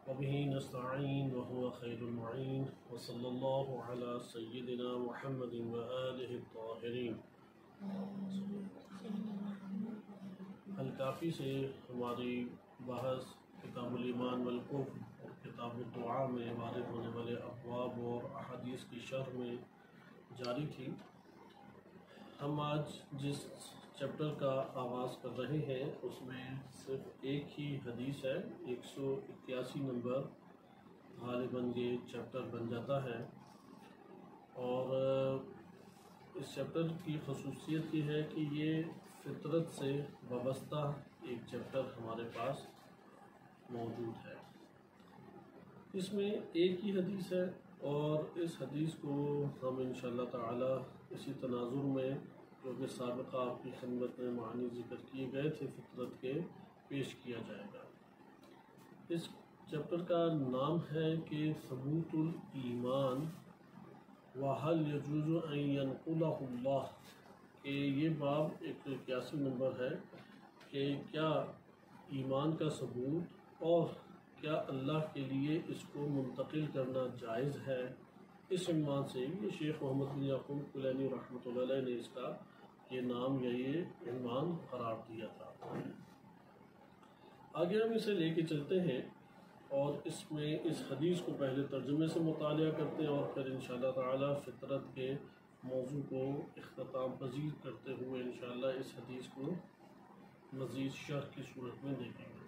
وبه نستعين وهو خير المعين وصلى الله على سيدنا محمد وآله الطاهرين۔ الکافی سے ہماری بحث کتاب الایمان والکفر اور کتاب الدعاء میں وارد ہونے والے ابواب اور احادیث کی شرح میں جاری تھی۔ ہم آج جس چیپٹر کا آغاز کر رہے ہیں اس میں صرف ایک ہی حدیث ہے، 181 نمبر غالباً یہ چیپٹر بن جاتا ہے، اور اس چیپٹر کی خصوصیت یہ ہے کہ یہ فطرت سے وابستہ ایک چیپٹر ہمارے پاس موجود ہے۔ اس میں ایک ہی حدیث ہے اور اس حدیث کو ہم انشاءاللہ تعالی اسی تناظر میں جو کہ سابقہ آپ کی خدمت میں معنی ذکر کیے گئے تھے فطرت کے، پیش کیا جائے گا۔ اس چیپٹر کا نام ہے کہ ثبوت الایمان وَهَلْ يَجُوزُ أَن يَنْقُلَهُ اللَّهُ، کہ یہ باب 181 نمبر ہے کہ کیا ایمان کا ثبوت اور کیا اللہ کے لیے اس کو منتقل کرنا جائز ہے۔ اس عنوان سے یہ شیخ محمد بن یعقوب کلینی رحمۃ اللہ علیہ نے اس کا یہ نام یا یہ عنوان قرار دیا تھا۔ آگے ہم اسے لے کے چلتے ہیں اور اس میں اس حدیث کو پہلے ترجمے سے مطالعہ کرتے ہیں اور پھر انشاءاللہ تعالی فطرت کے موضوع کو اختتام پذیر کرتے ہوئے انشاءاللہ اس حدیث کو مزید شرح کی صورت میں دیکھیں گے۔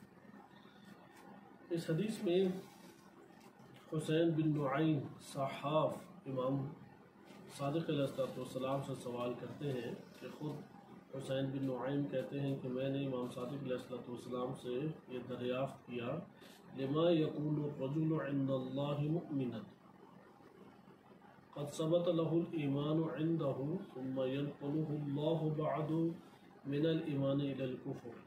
اس حدیث میں حسین بن نعیم صحاف امام صادق علیہ السلام سے سوال کرتے ہیں کہ خود حسین بن نعیم کہتے ہیں کہ میں نے امام صادق علیہ السلام سے یہ دریافت کیا، لما یقول الرجل عند اللہ مؤمنا قد ثبت له الایمان عنده ثم ينقله اللہ بعد من الایمان الى الکفر،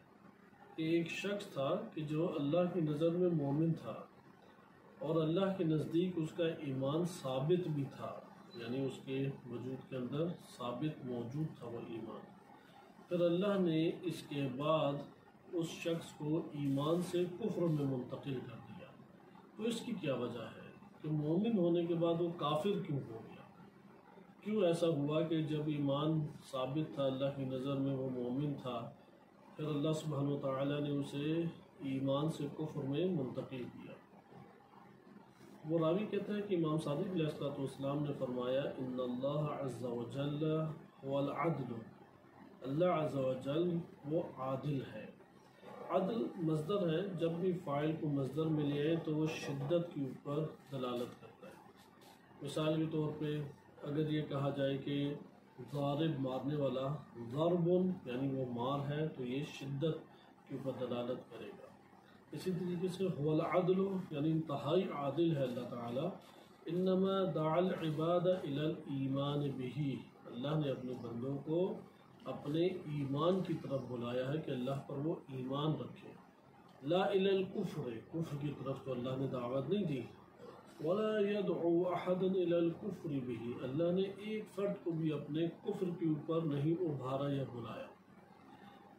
کہ ایک شخص تھا کہ جو اللہ کی نظر میں مومن تھا اور اللہ کے نزدیک اس کا ایمان ثابت بھی تھا، یعنی اس کے وجود کے اندر ثابت موجود تھا وہ ایمان، پھر اللہ نے اس کے بعد اس شخص کو ایمان سے کفر میں منتقل کر دیا۔ تو اس کی کیا وجہ ہے کہ مومن ہونے کے بعد وہ کافر کیوں ہو گیا؟ کیوں ایسا ہوا کہ جب ایمان ثابت تھا اللہ کی نظر میں وہ مومن تھا، پھر اللہ سبحانہ وتعالی نے اسے ایمان سے کفر میں منتقل کیا؟ وہ راوی کہتا ہے کہ امام صادق علیہ السلام نے فرمایا ان اللہ عز وجل هو العدل، اللہ عز وجل وہ عادل ہے۔ عدل مصدر ہے، جب بھی فاعل کو مصدر میں لے آئے تو وہ شدت کے اوپر دلالت کرتا ہے۔ مثال کے طور پہ اگر یہ کہا جائے کہ ضارب مارنے والا، ضرب یعنی وہ مار ہے، تو یہ شدت کے اوپر دلالت کرے گا۔ اسی طریقے سے هو العدل یعنی انتہائی عادل ہے اللہ تعالی۔ انما دعا العباد الى الایمان به، اللہ نے اپنے بندوں کو اپنے ایمان کی طرف بلایا ہے کہ اللہ پر وہ ایمان رکھے، لا الى الکفر، کفر کی طرف تو اللہ نے دعوت نہیں دی، ولا يدعو احدا الى الکفر به، اللہ نے ایک فرد کو بھی اپنے کفر کے اوپر نہیں ابھارا یا بلایا۔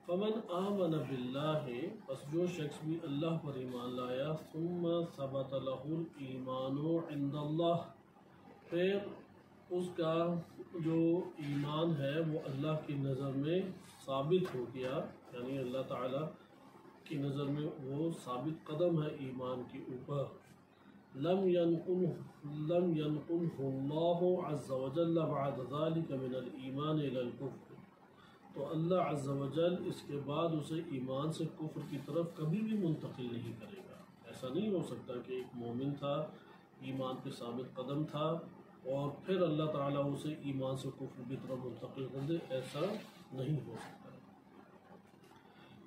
فمن آمن باللہ، پس جو شخص بھی اللہ پر ایمان لایا، ثم ثبت له الایمان عند اللہ، پھر اس کا جو ایمان ہے وہ اللہ کی نظر میں ثابت ہو گیا، یعنی اللہ تعالی کی نظر میں وہ ثابت قدم ہے ایمان کے اوپر، لم ينقلہ اللہ عز وجل بعد ذلك من الایمان الى الکفر، تو اللہ عز و جل اس کے بعد اسے ایمان سے کفر کی طرف کبھی بھی منتقل نہیں کرے گا۔ ایسا نہیں ہو سکتا کہ ایک مومن تھا، ایمان پہ ثابت قدم تھا، اور پھر اللہ تعالیٰ اسے ایمان سے کفر کی طرف منتقل کر دے، ایسا نہیں ہو سکتا۔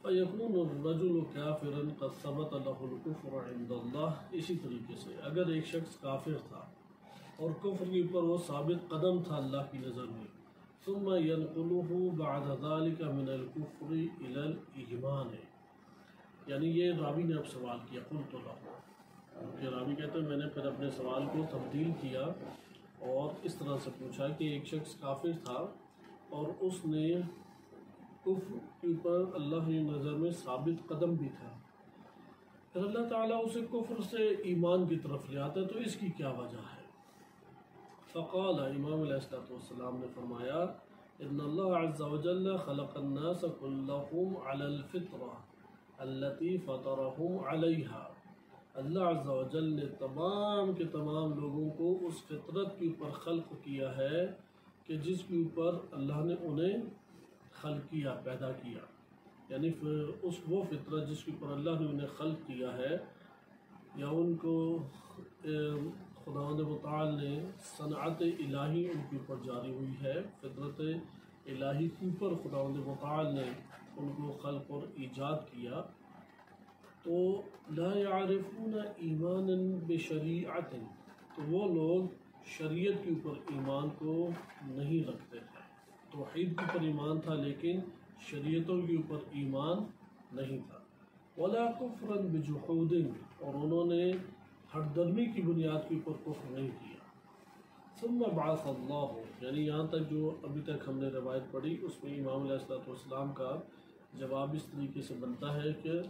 فَيَكُونُ الرَّجُلُ كَافِرًا قَدْ ثَبَتَ لَهُ الْكُفْرُ عِنْدَ اللَّهِ، اسی طریقے سے اگر ایک شخص کافر تھا اور کفر کے اوپر وہ ثابت قدم تھا اللہ کی نظر میں، ثم ينقله بعد ذلك من الكفر الى الايمان، یعنی یہ راوی نے اب سوال کیا، قلت له، کہ راوی کہتے ہیں میں نے پھر اپنے سوال کو تبدیل کیا اور اس طرح سے پوچھا کہ ایک شخص کافر تھا اور اس نے کفر کے اوپر اللہ کی نظر میں ثابت قدم بھی تھا، پھر اللہ تعالیٰ اسے کفر سے ایمان کی طرف لے آتا ہے، تو اس کی کیا وجہ ہے؟ فقال، امام علیہ السلام نے فرمایا، ان اللہ عز وجل خلق الناس كلهم على الفطرة التي فطرهم عليها، اللہ عز وجل نے تمام کے تمام لوگوں کو اس فطرت کے اوپر خلق کیا ہے کہ جس کے اوپر اللہ نے انہیں خلق کیا، پیدا کیا، یعنی اس وہ فطرت جس کے اوپر اللہ نے انہیں خلق کیا ہے، یا ان کو خداوند متعال نے صنعت الہی ان کے اوپر جاری ہوئی ہے، فطرت الہی کے اوپر خداوند متعال نے ان کو خلق اور ایجاد کیا، تو لا يعرفون ایمانا بشریعت، تو وہ لوگ شریعت کے اوپر ایمان کو نہیں رکھتے تھے، توحید کے اوپر ایمان تھا لیکن شریعتوں کے اوپر ایمان نہیں تھا، ولا کفرا بجحود، اور انہوں نے ہٹ درمی کی بنیاد کے اوپر کفر نہیں کیا، ثم بعث اللہ، یعنی یہاں تک جو ابھی تک ہم نے روایت پڑھی اس میں امام علیہ السلام کا جواب اس طریقے سے بنتا ہے کہ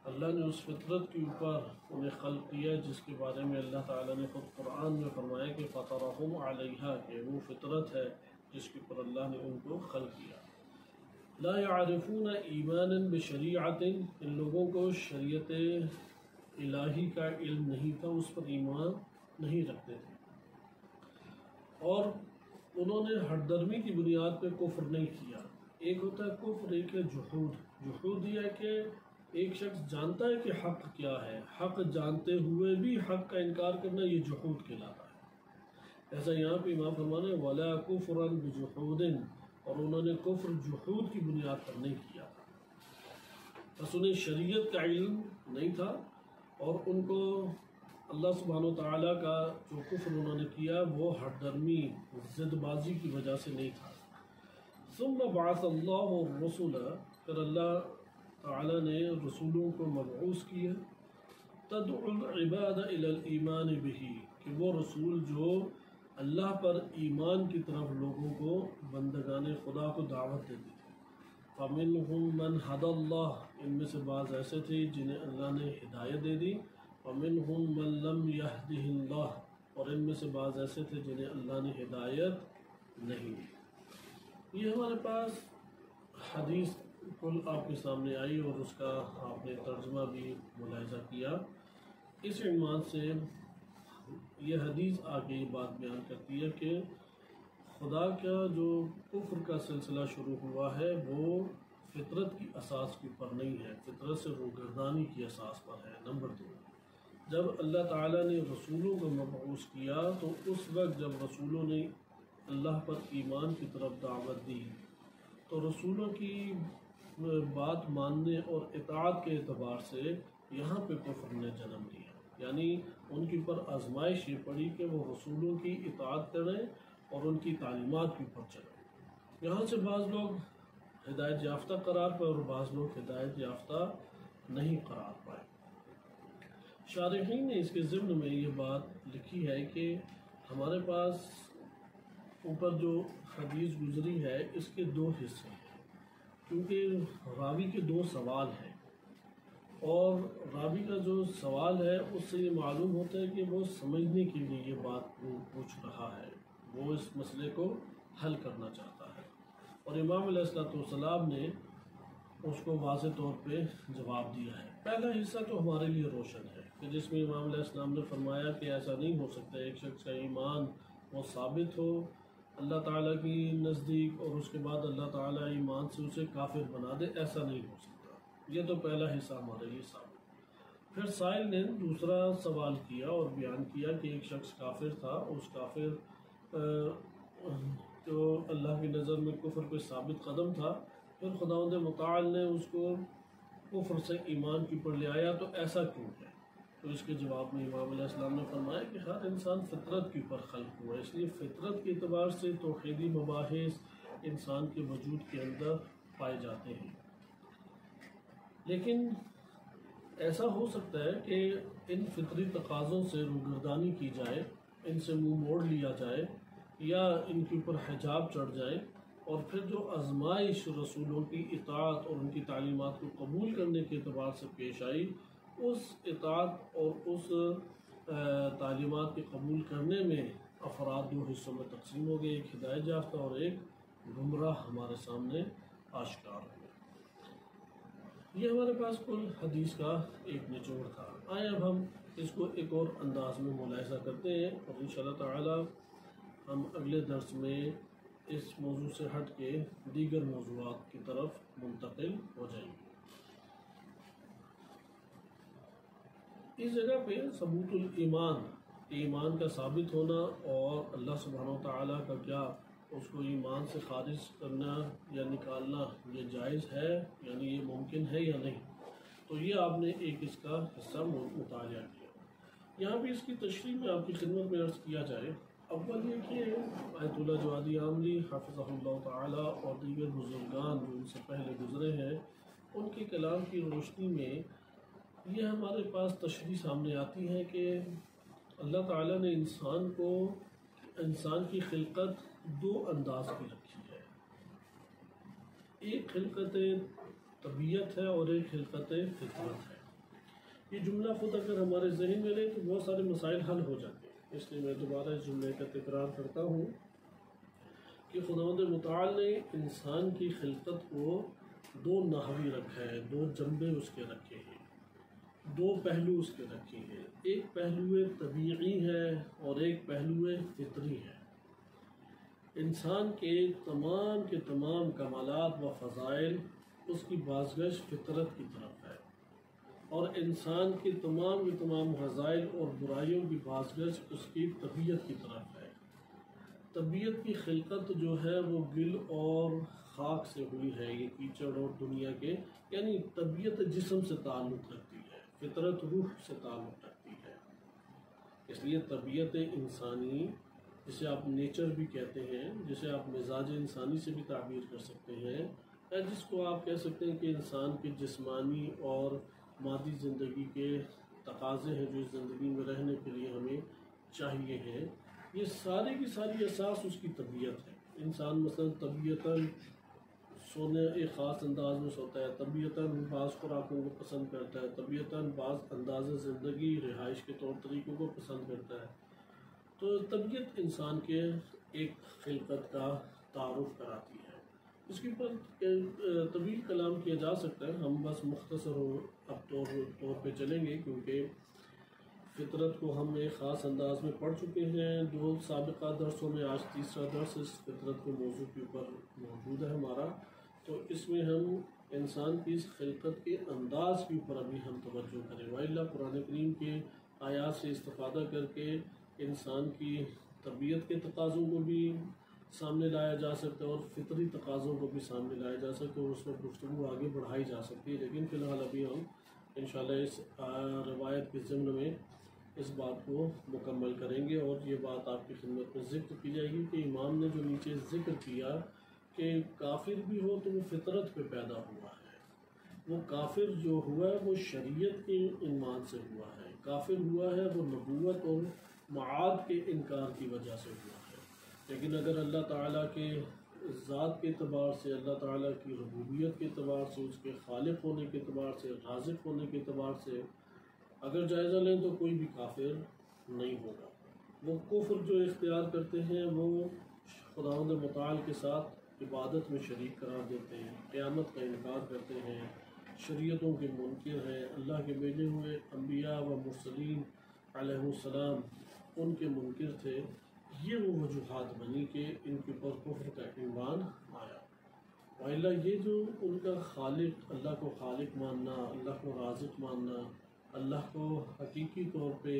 اللہ نے اس فطرت کے اوپر انہیں خلق کیا جس کے بارے میں اللہ تعالیٰ نے خود قرآن میں فرمایا کہ فطرہم علیہا، کہ وہ فطرت ہے جس کے اوپر اللہ نے ان کو خلق کیا۔ لا يعرفون ایمانا بشریعت، ان لوگوں کو شریعت الہی کا علم نہیں تھا، اس پر ایمان نہیں رکھتے تھے، اور انہوں نے ہٹ درمی کی بنیاد پہ کفر نہیں کیا۔ ایک ہوتا ہے کفر، ایک ہے جحود۔ جحود یہ ہے کہ ایک شخص جانتا ہے کہ حق کیا ہے، حق جانتے ہوئے بھی حق کا انکار کرنا، یہ جحود کہلاتا ہے۔ ایسا یہاں پہ امام فرمانے ولا کفرا بجحود، اور انہوں نے کفر جحود کی بنیاد پر نہیں کیا، بس انہیں شریعت کا علم نہیں تھا، اور ان کو اللہ سبحانہ وتعالیٰ کا جو کفر انہوں نے کیا وہ ہٹ درمی، ضد بازی کی وجہ سے نہیں تھا۔ ثم بعث اللہ الرسل، پھر اللہ تعالیٰ نے رسولوں کو مبعوث کیا، تدعو العباد الى الایمان بہ، کہ وہ رسول جو اللہ پر ایمان کی طرف لوگوں کو، بندگان خدا کو دعوت دیتے تھے۔ فمنہم من ھدی اللہ، ان میں سے بعض ایسے تھے جنہیں اللہ نے ہدایت دے دی، ومنہم من لم یہدہ اللہ، اور ان میں سے بعض ایسے تھے جنہیں اللہ نے ہدایت نہیں دی۔ یہ ہمارے پاس حدیث کل آپ کے سامنے آئی اور اس کا آپ نے ترجمہ بھی ملاحظہ کیا۔ اس عنوان سے یہ حدیث آگے یہ بات بیان کرتی ہے کہ خدا کا جو کفر کا سلسلہ شروع ہوا ہے وہ فطرت کی اساس کے اوپر نہیں ہے، فطرت سے روگردانی کی اساس پر ہے۔ نمبر 2، جب اللہ تعالیٰ نے رسولوں کو مبعوث کیا تو اس وقت جب رسولوں نے اللہ پر ایمان کی طرف دعوت دی تو رسولوں کی بات ماننے اور اطاعت کے اعتبار سے یہاں پہ کفر نے جنم لیا، یعنی ان کے اوپر آزمائش یہ پڑی کہ وہ رسولوں کی اطاعت کریں اور ان کی تعلیمات کے اوپر چلیں۔ یہاں سے بعض لوگ ہدایت یافتہ قرار پائے اور بعض لوگ ہدایت یافتہ نہیں قرار پائے۔ شارحین نے اس کے ضمن میں یہ بات لکھی ہے کہ ہمارے پاس اوپر جو حدیث گزری ہے اس کے 2 حصے ہیں، کیونکہ راوی کے 2 سوال ہیں، اور راوی کا جو سوال ہے اس سے یہ معلوم ہوتا ہے کہ وہ سمجھنے کے لیے یہ بات پوچھ رہا ہے، وہ اس مسئلے کو حل کرنا چاہتا ہے، اور امام علیہ السلام نے اس کو واضح طور پہ جواب دیا ہے۔ پہلا حصہ تو ہمارے لیے روشن ہے کہ جس میں امام علیہ السلام نے فرمایا کہ ایسا نہیں ہو سکتا ایک شخص کا ایمان وہ ثابت ہو اللہ تعالیٰ کی نزدیک اور اس کے بعد اللہ تعالیٰ ایمان سے اسے کافر بنا دے، ایسا نہیں ہو سکتا۔ یہ تو پہلا حصہ ہمارے لیے ثابت۔ پھر سائل نے دوسرا سوال کیا اور بیان کیا کہ ایک شخص کافر تھا، اس کافر جو اللہ کی نظر میں کفر پہ ثابت قدم تھا، پھر خداوند متعال نے اس کو کفر سے ایمان کے اوپر لے آیا، تو ایسا کیوں ہے؟ تو اس کے جواب میں امام علیہ السلام نے فرمایا کہ ہر انسان فطرت کے اوپر خلق ہوا ہے، اس لیے فطرت کے اعتبار سے توحیدی مباحث انسان کے وجود کے اندر پائے جاتے ہیں، لیکن ایسا ہو سکتا ہے کہ ان فطری تقاضوں سے روگردانی کی جائے، ان سے منہ موڑ لیا جائے، یا ان کے اوپر حجاب چڑھ جائے، اور پھر جو آزمائش رسولوں کی اطاعت اور ان کی تعلیمات کو قبول کرنے کے اعتبار سے پیش آئی اس اطاعت اور اس تعلیمات کے قبول کرنے میں افراد دو حصوں میں تقسیم ہو گئے، ایک ہدایت یافتہ اور ایک گمراہ ہمارے سامنے آشکار ہو گئے۔ یہ ہمارے پاس کل حدیث کا ایک نچوڑ تھا۔ آئے اب ہم اس کو ایک اور انداز میں ملاحظہ کرتے ہیں اور انشاءاللہ تعالی ہم اگلے درس میں اس موضوع سے ہٹ کے دیگر موضوعات کی طرف منتقل ہو جائیں گے۔ اس جگہ پہ ثبوت الایمان، ایمان کا ثابت ہونا اور اللہ سبحانہ و تعالیٰ کا کیا اس کو ایمان سے خارج کرنا یا نکالنا یہ جائز ہے، یعنی یہ ممکن ہے یا نہیں، تو یہ آپ نے ایک اس کا حصہ مطالعہ کیا۔ یہاں بھی اس کی تشریح میں آپ کی خدمت میں عرض کیا جائے، اول یہ کہ آیت اللہ جوادی عاملی حافظہ اللہ تعالیٰ اور دیگر بزرگان جو ان سے پہلے گزرے ہیں ان کے کلام کی روشنی میں یہ ہمارے پاس تشریح سامنے آتی ہے کہ اللہ تعالیٰ نے انسان کی خلقت دو انداز کی رکھی ہے، ایک خلقت طبیعت ہے اور ایک خلقت فطرت ہے۔ یہ جملہ خود اگر ہمارے ذہن میں لے تو بہت سارے مسائل حل ہو جاتے ہیں، اس لیے میں دوبارہ اس جملے کا تکرار کرتا ہوں کہ خداوند متعال نے انسان کی خلقت کو دو نحوی رکھا ہے، دو جنبے اس کے رکھے ہیں، دو پہلو اس کے رکھے ہیں، ایک پہلو طبیعی ہے اور ایک پہلو فطری ہے۔ انسان کے تمام کمالات و فضائل اس کی بازگشت فطرت کی طرف ہے، اور انسان کے تمام فضائل اور برائیوں کی بازگشت اس کی طبیعت کی طرف ہے۔ طبیعت کی خلقت جو ہے وہ گل اور خاک سے ہوئی ہے، یہ کیچڑ اور دنیا کے، یعنی طبیعت جسم سے تعلق رکھتی ہے، فطرت روح سے تعلق رکھتی ہے۔ اس لیے طبیعت انسانی، جسے آپ نیچر بھی کہتے ہیں، جسے آپ مزاج انسانی سے بھی تعبیر کر سکتے ہیں، یا جس کو آپ کہہ سکتے ہیں کہ انسان کے جسمانی اور مادی زندگی کے تقاضے ہیں جو اس زندگی میں رہنے کے لیے ہمیں چاہیے ہیں، یہ ساری کی ساری اساس اس کی طبیعت ہے۔ انسان مثلا طبیعتاً سونے ایک خاص انداز میں سوتا ہے، طبیعتاً بعض خوراکوں کو پسند کرتا ہے، طبیعتاً بعض انداز زندگی رہائش کے طور طریقوں کو پسند کرتا ہے۔ تو طبیعت انسان کے ایک خلقت کا تعارف کراتی ہے، اس کے اوپر طویل کلام کیا جا سکتا ہے، ہم بس مختصر اب طور پہ چلیں گے کیونکہ فطرت کو ہم ایک خاص انداز میں پڑھ چکے ہیں دو سابقہ درسوں میں، آج تیسرا درس اس فطرت کے موضوع کے اوپر موجود ہے ہمارا، تو اس میں ہم انسان کی اس خلقت کے انداز کے اوپر ابھی ہم توجہ کریں۔ وَإِلَّا قرآن کریم کے آیات سے استفادہ کر کے انسان کی طبیعت کے تقاضوں کو بھی سامنے لایا جا سکتا ہے اور فطری تقاضوں کو بھی سامنے لایا جا سکتا ہے اور اس پر گفتگو آگے بڑھائی جا سکتی ہے، لیکن فی الحال ابھی ہم انشاءاللہ اس روایت کے ضمن میں اس بات کو مکمل کریں گے، اور یہ بات آپ کی خدمت میں ذکر کی جائے گی کہ امام نے جو نیچے ذکر کیا کہ کافر بھی ہو تو وہ فطرت پہ پیدا ہوا ہے، وہ کافر جو ہوا ہے وہ شریعت کے عنوان سے ہوا ہے، کافر ہوا ہے وہ نبوت اور معاد کے انکار کی وجہ سے ہوا ہے۔ لیکن اگر اللہ تعالیٰ کے ذات کے اعتبار سے، اللہ تعالیٰ کی ربوبیت کے اعتبار سے، اس کے خالق ہونے کے اعتبار سے، رازق ہونے کے اعتبار سے اگر جائزہ لیں تو کوئی بھی کافر نہیں ہوگا۔ وہ کفر جو اختیار کرتے ہیں وہ خداوند متعال کے ساتھ عبادت میں شریک قرار دیتے ہیں، قیامت کا انکار کرتے ہیں، شریعتوں کے منکر ہیں، اللہ کے بھیجے ہوئے انبیاء و مرسلین علیہ السلام ان کے منکر تھے، یہ وہ وجوہات بنی کہ ان کے اوپر کفر کا عنوان آیا۔ وإلا یہ جو ان کا خالق، اللہ کو خالق ماننا، اللہ کو رازق ماننا، اللہ کو حقیقی طور پہ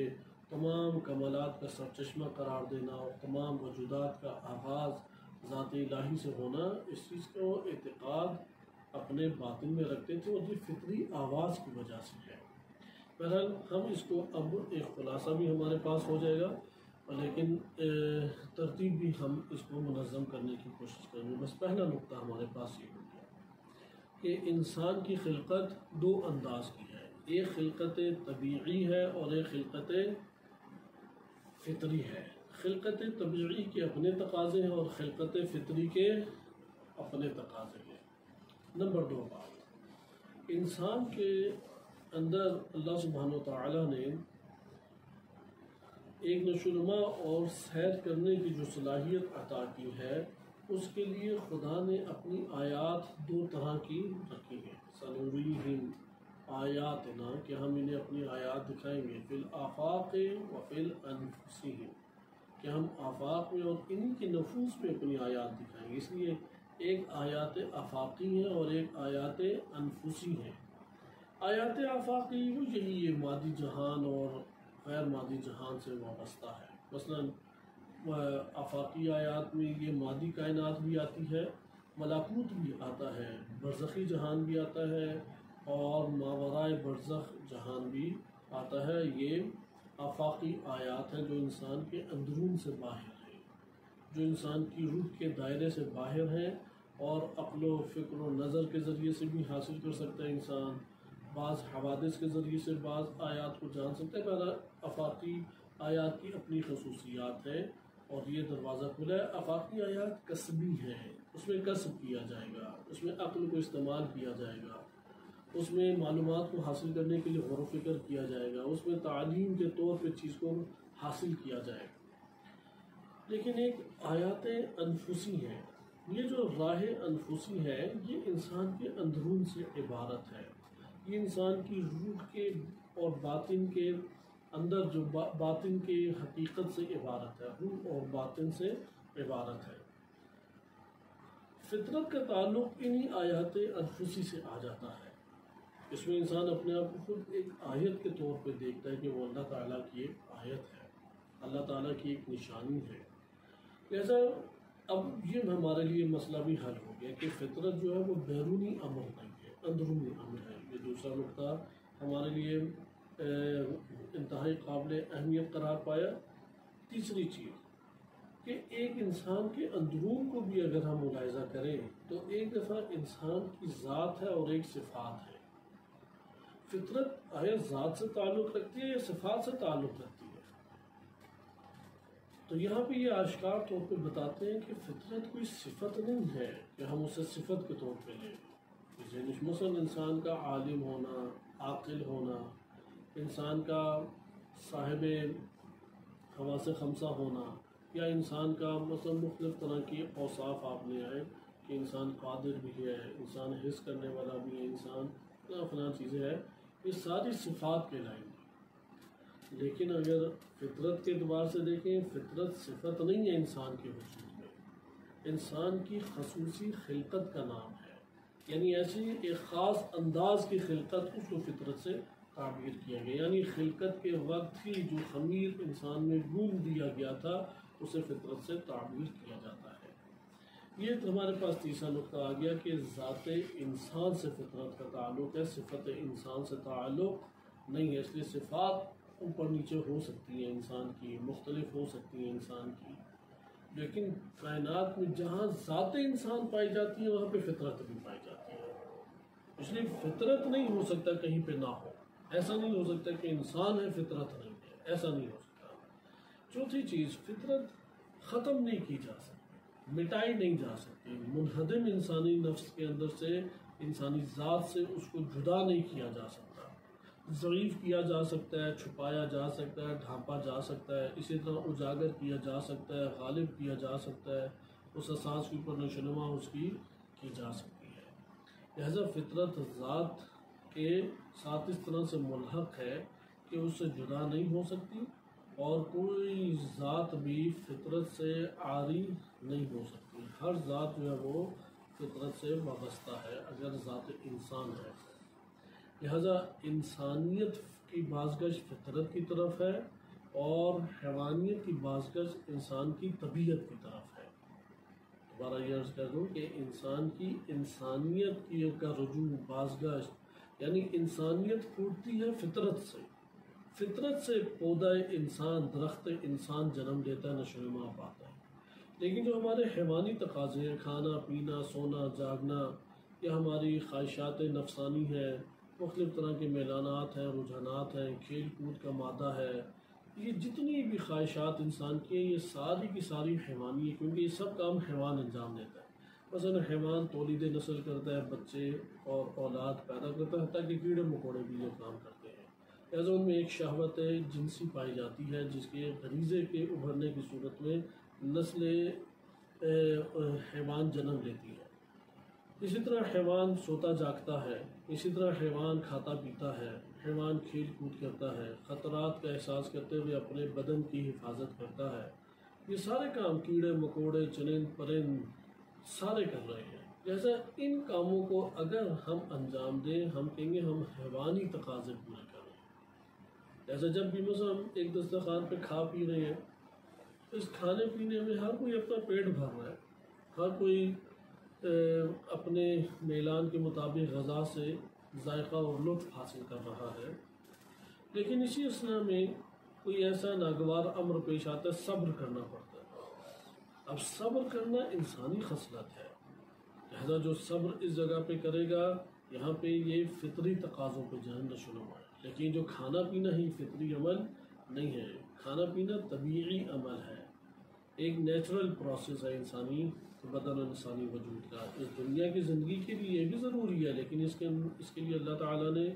تمام کمالات کا سرچشمہ قرار دینا اور تمام وجودات کا آغاز ذات الہی سے ہونا، اس چیز کو اعتقاد اپنے باطن میں رکھتے تھے اور یہ فطری آواز کی وجہ سے ہے۔ بہرحال ہم اس کو اب ایک خلاصہ بھی ہمارے پاس ہو جائے گا، لیکن ترتیب بھی ہم اس کو منظم کرنے کی کوشش کریں گے۔ بس پہلا نقطہ ہمارے پاس یہ ہو گیا کہ انسان کی خلقت دو انداز کی ہے، ایک خلقت طبیعی ہے اور ایک خلقت فطری ہے۔ خلقت طبیعی کے اپنے تقاضے ہیں اور خلقت فطری کے اپنے تقاضے ہیں۔ نمبر 2 بات، انسان کے اندر اللہ سبحانہ و تعالیٰ نے ایک نشوونما اور سیر کرنے کی جو صلاحیت عطا کی ہے، اس کے لیے خدا نے اپنی آیات دو طرح کی رکھی ہیں۔ سنریہم آیاتنا، کہ ہم انہیں اپنی آیات دکھائیں گے، فی الآفاق و فی الانفسہم، کہ ہم آفاق میں اور انہی کے نفوس میں اپنی آیات دکھائیں گے۔ اس لیے ایک آیات آفاقی ہیں اور ایک آیات انفسی ہیں۔ آیات آفاقی وہ یہی یہ مادی جہان اور غیر مادی جہان سے وابستہ ہے۔ مثلاً آفاقی آیات میں یہ مادی کائنات بھی آتی ہے، ملکوت بھی آتا ہے، برزخی جہان بھی آتا ہے، اور ماورائے برزخ جہان بھی آتا ہے۔ یہ آفاقی آیات ہیں جو انسان کے اندرون سے باہر ہیں، جو انسان کی روح کے دائرے سے باہر ہیں، اور عقل و فکر و نظر کے ذریعے سے بھی حاصل کر سکتا ہے انسان، بعض حوادث کے ذریعے سے بعض آیات کو جان سکتا ہے۔ بہرحال آفاقی آیات کی اپنی خصوصیات ہیں، اور یہ دروازہ کھلا ہے۔ آفاقی آیات کسبی ہیں، اس میں کسب کیا جائے گا، اس میں عقل کو استعمال کیا جائے گا، اس میں معلومات کو حاصل کرنے کے لیے غور و فکر کیا جائے گا، اس میں تعلیم کے طور پہ چیز کو حاصل کیا جائے گا۔ لیکن ایک آیات انفسی ہیں، یہ جو راہ انفسی ہے یہ انسان کے اندرون سے عبارت ہے، یہ انسان کی روح کے اور باطن کے اندر جو باطن کے حقیقت سے عبارت ہے، روح اور باطن سے عبارت ہے۔ فطرت کا تعلق انہی آیات انفسی سے آ جاتا ہے۔ اس میں انسان اپنے آپ کو خود ایک آیت کے طور پہ دیکھتا ہے کہ وہ اللہ تعالیٰ کی ایک آیت ہے، اللہ تعالیٰ کی ایک نشانی ہے۔ لہذا اب یہ ہمارے لیے مسئلہ بھی حل ہو گیا کہ فطرت جو ہے وہ بیرونی امر نہیں ہے، اندرونی امر ہے۔ یہ دوسرا نقطہ ہمارے لیے انتہائی قابل اہمیت قرار پایا۔ تیسری چیز کہ ایک انسان کے اندرون کو بھی اگر ہم ملاحظہ کریں تو ایک دفعہ انسان کی ذات ہے اور ایک صفات ہے۔ فطرت آیا ذات سے تعلق رکھتی ہے یا صفات سے تعلق رکھتی ہے؟ تو یہاں پہ یہ آشکار طور پہ بتاتے ہیں کہ فطرت کوئی صفت نہیں ہے کہ ہم اسے صفت کے طور پہ لیں۔ مثلاً انسان کا عالم ہونا، عاقل ہونا، انسان کا صاحب حواس خمسہ ہونا، یا انسان کا مثلا مختلف طرح کی اوصاف آپ لے آئے کہ انسان قادر بھی ہے، انسان حس کرنے والا بھی ہے، انسان فلاں چیزیں ہے، یہ ساری صفات کہلائیں گی۔ لیکن اگر فطرت کے اعتبار سے دیکھیں، فطرت صفت نہیں ہے انسان کے وجود میں، انسان کی خصوصی خلقت کا نام ہے، یعنی ایسی ایک خاص انداز کی خلقت، اس کو فطرت سے تعبیر کیا گیا۔ یعنی خلقت کے وقت ہی جو خمیر انسان میں گون دیا گیا تھا اسے فطرت سے تعبیر کیا جاتا ہے۔ یہ تو ہمارے پاس تیسرا نقطہ آ گیا کہ ذات انسان سے فطرت کا تعلق ہے، صفت انسان سے تعلق نہیں ہے۔ اس لیے صفات اوپر نیچے ہو سکتی ہیں انسان کی، مختلف ہو سکتی ہیں انسان کی، لیکن کائنات میں جہاں ذات انسان پائی جاتی ہے وہاں پہ فطرت بھی پائی جاتی ہے۔ اس لیے فطرت نہیں ہو سکتا کہیں پہ نہ ہو، ایسا نہیں ہو سکتا کہ انسان ہے فطرت نہیں ہے، ایسا نہیں ہو سکتا۔ چوتھی چیز، فطرت ختم نہیں کی جا سکتی، مٹائی نہیں جا سکتی، منہدم انسانی نفس کے اندر سے، انسانی ذات سے اس کو جدا نہیں کیا جا سکتا، ضعیف کیا جا سکتا ہے، چھپایا جا سکتا ہے، ڈھانپا جا سکتا ہے، اسی طرح اجاگر کیا جا سکتا ہے، غالب کیا جا سکتا ہے، اس اساس کے اوپر نشوونما اس کی جا سکتی ہے۔ لہذا فطرت ذات کے ساتھ اس طرح سے ملحق ہے کہ اس سے جدا نہیں ہو سکتی، اور کوئی ذات بھی فطرت سے عاری نہیں ہو سکتی۔ ہر ذات جو ہے وہ فطرت سے وابستہ ہے اگر ذات انسان ہے۔ لہذا انسانیت کی بازگشت فطرت کی طرف ہے، اور حیوانیت کی بازگشت انسان کی طبیعت کی طرف ہے۔ دوبارہ یہ عرض کر دوں کہ انسان کی انسانیت کی کا رجوع، بازگشت، یعنی انسانیت پھوٹتی ہے فطرت سے، فطرت سے پودا انسان، درخت انسان جنم لیتا ہے، نشوونما پاتا ہے۔ لیکن جو ہمارے حیوانی تقاضے ہیں، کھانا پینا، سونا جاگنا، یا ہماری خواہشات نفسانی ہے، مختلف طرح کے میلانات ہیں، رجحانات ہیں، کھیل کود کا مادہ ہے، یہ جتنی بھی خواہشات انسان کی ہیں یہ ساری کی ساری حیوانی ہے، کیونکہ یہ سب کام حیوان انجام دیتا ہے۔ مثلا حیوان تولید نسل کرتا ہے، بچے اور اولاد پیدا کرتا ہے، حتیٰ کہ کیڑے مکوڑے بھی یہ کام کرتے ہیں۔ لہٰذا ان میں ایک شہوت جنسی پائی جاتی ہے جس کے غریزے کے ابھرنے کی صورت میں نسل حیوان جنم لیتی ہے۔ اسی طرح حیوان سوتا جاگتا ہے، اسی طرح حیوان کھاتا پیتا ہے، حیوان کھیل کود کرتا ہے، خطرات کا احساس کرتے ہوئے اپنے بدن کی حفاظت کرتا ہے۔ یہ سارے کام کیڑے مکوڑے چرند پرند سارے کر رہے ہیں۔ لہذا ان کاموں کو اگر ہم انجام دیں، ہم کہیں گے ہم حیوانی تقاضے پورے کر رہے ہیں۔ لہذا جب بھی مثلا ہم ایک دسترخوان پہ کھا پی رہے ہیں، اس کھانے پینے میں ہر کوئی اپنا پیٹ بھر رہا ہے، ہر کوئی اپنے میلان کے مطابق غذا سے ذائقہ اور لطف حاصل کر رہا ہے، لیکن اسی اثناء میں کوئی ایسا ناگوار امر پیش آتا ہے، صبر کرنا پڑتا ہے۔ اب صبر کرنا انسانی خصلت ہے، لہذا جو صبر اس جگہ پہ کرے گا، یہاں پہ یہ فطری تقاضوں پہ ذہن نشو ہے۔ لیکن جو کھانا پینا ہی فطری عمل نہیں ہے، کھانا پینا طبیعی عمل ہے، ایک نیچرل پروسیس ہے انسانی بدن اور انسانی وجود کا۔ اس دنیا کی زندگی کے لیے یہ بھی ضروری ہے، لیکن اس کے لیے اللہ تعالیٰ نے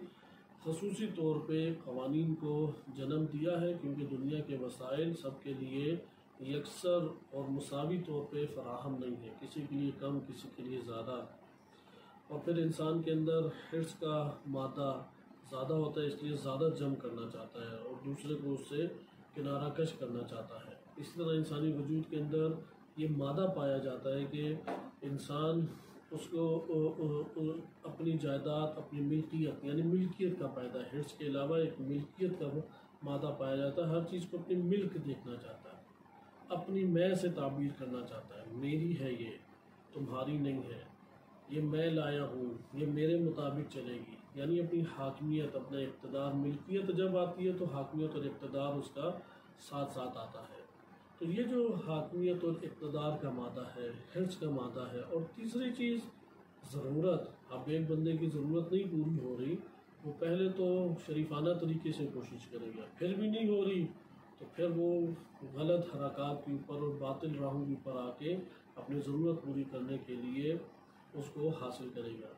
خصوصی طور پہ قوانین کو جنم دیا ہے، کیونکہ دنیا کے وسائل سب کے لیے یکسر اور مساوی طور پہ فراہم نہیں ہے، کسی کے لیے کم، کسی کے لیے زیادہ۔ اور پھر انسان کے اندر حرص کا مادہ زیادہ ہوتا ہے، اس لیے زیادہ جم کرنا چاہتا ہے اور دوسرے کو اس سے کنارہ کش کرنا چاہتا ہے۔ اسی طرح انسانی وجود کے اندر یہ مادہ پایا جاتا ہے کہ انسان اس کو اپنی جائیداد، اپنی ملکیت یعنی ملکیت کا پیدا ہے، حرص کے علاوہ ایک ملکیت کا مادہ پایا جاتا ہے، ہر چیز کو اپنی ملک دیکھنا چاہتا ہے، اپنی میں سے تعبیر کرنا چاہتا ہے، میری ہے یہ، تمہاری نہیں ہے، یہ میں لایا ہوں، یہ میرے مطابق چلے گی، یعنی اپنی حاکمیت، اپنا اقتدار۔ ملکیت جب آتی ہے تو حاکمیت اور اقتدار اس کا ساتھ ساتھ آتا ہے۔ تو یہ جو حاکمیت اور اقتدار کا مادہ ہے، حرص کا مادہ ہے۔ اور تیسری چیز ضرورت۔ اب ایک بندے کی ضرورت نہیں پوری ہو رہی، وہ پہلے تو شریفانہ طریقے سے کوشش کرے گا، پھر بھی نہیں ہو رہی تو پھر وہ غلط حرکات کے اوپر اور باطل راہوں کے اوپر آ کے اپنی ضرورت پوری کرنے کے لیے اس کو حاصل کرے گا۔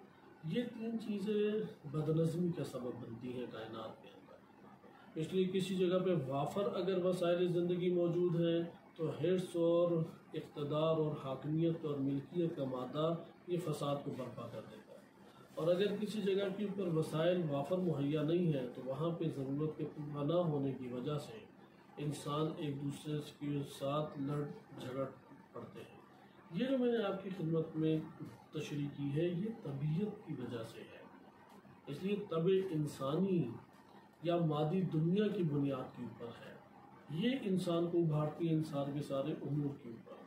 یہ تین چیزیں بدنظمی کا سبب بنتی ہیں کائنات کے اندر۔ اس لیے کسی جگہ پہ وافر اگر وسائل زندگی موجود ہیں تو حرص اور اقتدار اور حاکمیت اور ملکیت کا مادہ یہ فساد کو برپا کر دیتا ہے۔ اور اگر کسی جگہ کے اوپر وسائل وافر مہیا نہیں ہے تو وہاں پہ ضرورت کے پورا نہ ہونے کی وجہ سے انسان ایک دوسرے کے ساتھ لڑ جھگڑ پڑتے ہیں۔ یہ جو میں نے آپ کی خدمت میں تشریح کی ہے، یہ طبیعت کی وجہ سے ہے۔ اس لیے طبع انسانی یا مادی دنیا کی بنیاد کے اوپر ہے، یہ انسان کو ابھارتی ہے، انسان کے سارے امور کے اوپر،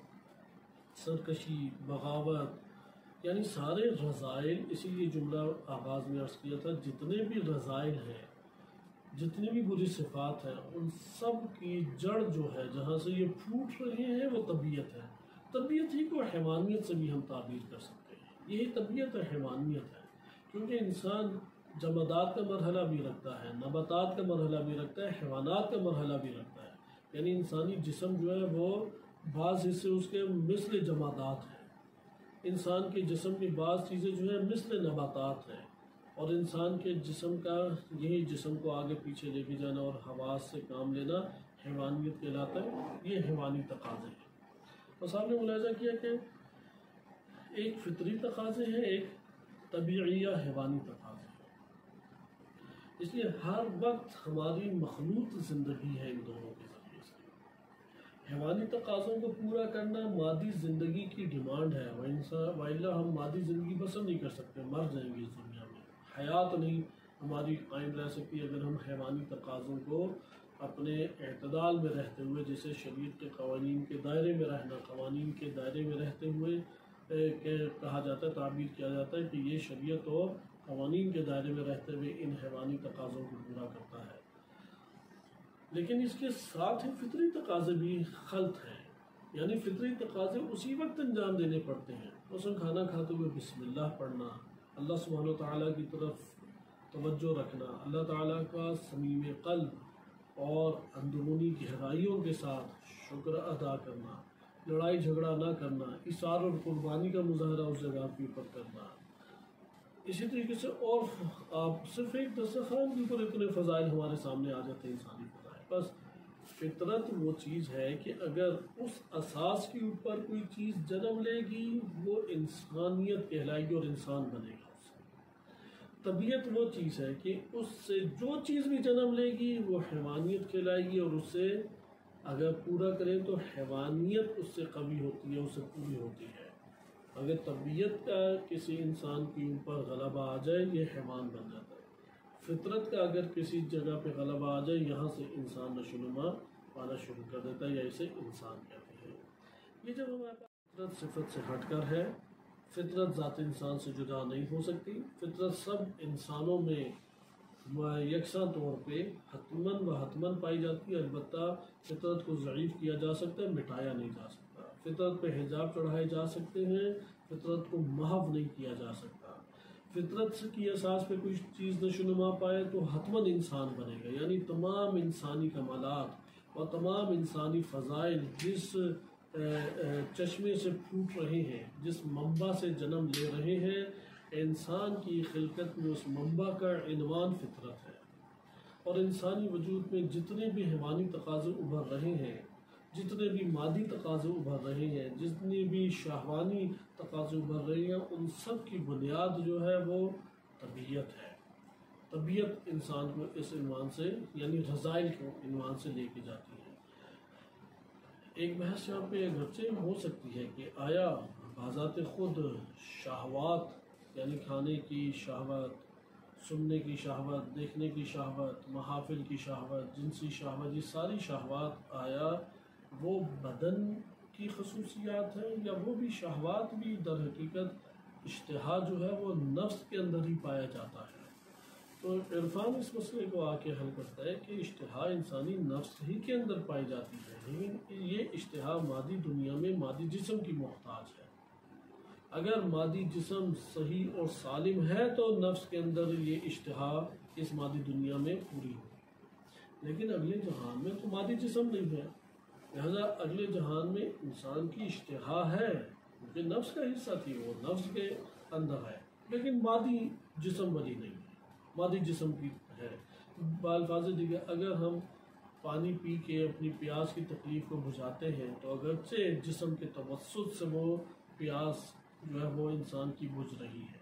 سرکشی، بغاوت، یعنی سارے رذائل۔ اسی لیے جملہ آغاز میں عرض کیا تھا، جتنے بھی رذائل ہیں، جتنی بھی بری صفات ہیں، ان سب کی جڑ جو ہے، جہاں سے یہ پھوٹ رہے ہیں، وہ طبیعت ہے۔ طبیعت ہی کو حیوانیت سے بھی ہم تعبیر کر سکتے ہیں، یہی طبیعت ہے، حیوانیت ہے، کیونکہ انسان جمادات کا مرحلہ بھی رکھتا ہے، نباتات کا مرحلہ بھی رکھتا ہے، حیوانات کا مرحلہ بھی رکھتا ہے۔ یعنی انسانی جسم جو ہے وہ بعض حصے اس کے مثل جمادات ہیں، انسان کے جسم کی بعض چیزیں جو ہیں مثل نباتات ہیں، اور انسان کے جسم کا یہی جسم کو آگے پیچھے لے کے جانا اور حواس سے کام لینا حیوانیت کہلاتا ہے۔ یہ حیوانی تقاضے ہیں۔ بس آپ نے ملاحظہ کیا کہ ایک فطری تقاضے ہیں، ایک طبیعی یا حیوانی تقاضے ہیں۔ اس لیے ہر وقت ہماری مخلوط زندگی ہے ان دونوں کے ذریعے سے۔ حیوانی تقاضوں کو پورا کرنا مادی زندگی کی ڈیمانڈ ہے، وإلا ہم مادی زندگی بسر نہیں کر سکتے، مر جائیں گے اس دنیا میں، حیات نہیں ہماری قائم رہ سکتی اگر ہم حیوانی تقاضوں کو اپنے اعتدال میں رہتے ہوئے، جیسے شریعت کے قوانین کے دائرے میں رہنا، قوانین کے دائرے میں رہتے ہوئے کہا جاتا ہے، تعبیر کیا جاتا ہے کہ یہ شریعت اور قوانین کے دائرے میں رہتے ہوئے ان حیوانی تقاضوں کو پورا کرتا ہے۔ لیکن اس کے ساتھ ہی فطری تقاضے بھی خلط ہیں، یعنی فطری تقاضے اسی وقت انجام دینے پڑتے ہیں۔ مثلا کھانا کھاتے ہوئے بسم اللہ پڑھنا، اللہ سبحانہ وتعالیٰ کی طرف توجہ رکھنا، اللہ تعالیٰ کا صمیم قلب اور اندرونی گہرائیوں کے ساتھ شکر ادا کرنا، لڑائی جھگڑا نہ کرنا، اثار اور قربانی کا مظاہرہ اس جگہ کے اوپر کرنا. اسی طریقے سے اور آپ صرف ایک دسترخوان کے اوپر اتنے فضائل ہمارے سامنے آ جاتے ہیں انسانی فضائل. بس فطرت وہ چیز ہے کہ اگر اس اساس کے اوپر کوئی چیز جنم لے گی وہ انسانیت کہلائے گی اور انسان بنے گا. اس سے طبیعت وہ چیز ہے کہ اس سے جو چیز بھی جنم لے گی وہ حیوانیت کہلائے گی، اور اس سے اگر پورا کریں تو حیوانیت اس سے قوی ہوتی ہے، اس سے پوری ہوتی ہے. اگر طبیعت کا کسی انسان کے اوپر غلبہ آ جائے یہ حیوان بن جاتا ہے. فطرت کا اگر کسی جگہ پہ غلبہ آ جائے یہاں سے انسان نشوونما پانا شروع کر دیتا ہے، یا اسے انسان کہتے ہیں. یہ جب ہمارے پاس فطرت صفت سے ہٹ کر ہے، فطرت ذات انسان سے جدا نہیں ہو سکتی. فطرت سب انسانوں میں یکساں طور پہ حتماً پائی جاتی ہے. البتہ فطرت کو ضعیف کیا جا سکتا ہے، مٹایا نہیں جا سکتا. فطرت پہ حجاب چڑھائے جا سکتے ہیں، فطرت کو محو نہیں کیا جا سکتا. فطرت کی اساس پہ کوئی چیز نشوونما پائے تو حتماً انسان بنے گا. یعنی تمام انسانی کمالات اور تمام انسانی فضائل جس چشمے سے پھوٹ رہے ہیں، جس منبع سے جنم لے رہے ہیں، انسان کی خلقت میں اس منبع کا عنوان فطرت ہے. اور انسانی وجود میں جتنے بھی حیوانی تقاضے ابھر رہے ہیں، جتنے بھی مادی تقاضے ابھر رہے ہیں، جتنے بھی شہوانی تقاضے ابھر رہے ہیں، ان سب کی بنیاد جو ہے وہ طبیعت ہے. طبیعت انسان کو اس عنوان سے یعنی رذائل کو عنوان سے لے کے جاتی ہے. ایک بحث یہاں پہ گرچہ ہو سکتی ہے کہ آیا بذات خود شہوات یعنی کھانے کی شہوت، سننے کی شہوت، دیکھنے کی شہوت، محافل کی شہوت، جنسی شہوت، یہ ساری شہوات آیا وہ بدن کی خصوصیات ہیں، یا وہ بھی شہوات بھی در حقیقت اشتہا جو ہے وہ نفس کے اندر ہی پایا جاتا ہے. تو عرفان اس مسئلے کو آ کے حل کرتا ہے کہ اشتہا انسانی نفس ہی کے اندر پائی جاتی ہے، لیکن یہ اشتہا مادی دنیا میں مادی جسم کی محتاج ہے. اگر مادی جسم صحیح اور سالم ہے تو نفس کے اندر یہ اشتہا اس مادی دنیا میں پوری ہو. لیکن اگلے جہان میں تو مادی جسم نہیں ہے، لہذا اگلے جہان میں انسان کی اشتہا ہے کیونکہ نفس کا حصہ تھی، وہ نفس کے اندر ہے، لیکن مادی جسم والی نہیں ہے، مادی جسم کی ہے. بالفاظ دیگر اگر ہم پانی پی کے اپنی پیاس کی تکلیف کو بجھاتے ہیں تو اگرچہ جسم کے توسط سے وہ پیاس جو ہے وہ انسان کی بجھ رہی ہے،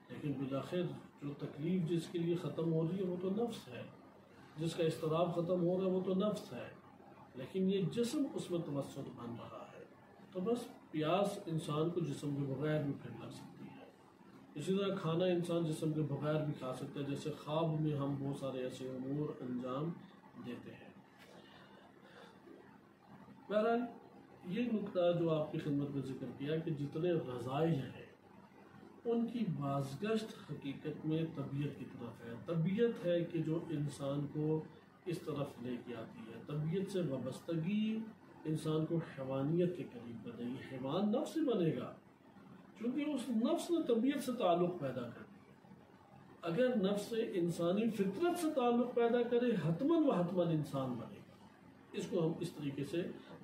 لیکن بالآخر جو تکلیف جس کے لیے ختم ہو رہی ہے وہ تو نفس ہے، جس کا اضطراب ختم ہو رہا ہے وہ تو نفس ہے، لیکن یہ جسم اس میں توسط بن رہا ہے. تو بس پیاس انسان کو جسم کے بغیر بھی پھر لگ سکتی ہے. اسی طرح کھانا انسان جسم کے بغیر بھی کھا سکتا ہے، جیسے خواب میں ہم بہت سارے ایسے امور انجام دیتے ہیں. بہرحال یہ نقطہ جو آپ کی خدمت میں ذکر کیا کہ جتنے رذائل ہیں ان کی بازگشت حقیقت میں طبیعت کی طرف ہے. طبیعت ہے کہ جو انسان کو اس طرف لے کے آتی ہے. طبیعت سے وابستگی انسان کو حیوانیت کے قریب بنے گی. حیوان نفس سے بنے گا کیونکہ اس نفس نے طبیعت سے تعلق پیدا کر دیا. اگر نفس انسانی فطرت سے تعلق پیدا کرے حتماً و حتماً انسان بنے گا. اس کو ہم اس طریقے سے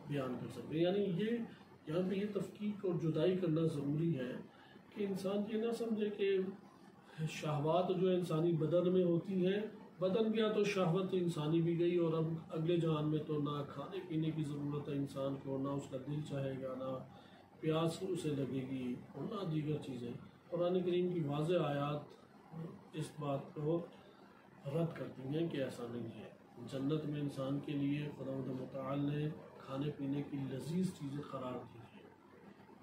بیان کر سکتے ہیں. یعنی یہ یہاں پہ یہ تفکیک اور جدائی کرنا ضروری ہے کہ انسان یہ نہ سمجھے کہ شہوات جو انسانی بدن میں ہوتی ہیں، بدن گیا تو شہوت انسانی بھی گئی، اور اب اگلے جہان میں تو نہ کھانے پینے کی ضرورت ہے انسان کو، نہ اس کا دل چاہے گا، نہ پیاس اسے لگے گی، اور نہ دیگر چیزیں. قرآن کریم کی واضح آیات اس بات کو رد کرتی ہیں کہ ایسا نہیں ہے. جنت میں انسان کے لیے خداوند متعال نے کھانے پینے کی لذیذ چیزیں قرار دی ہیں،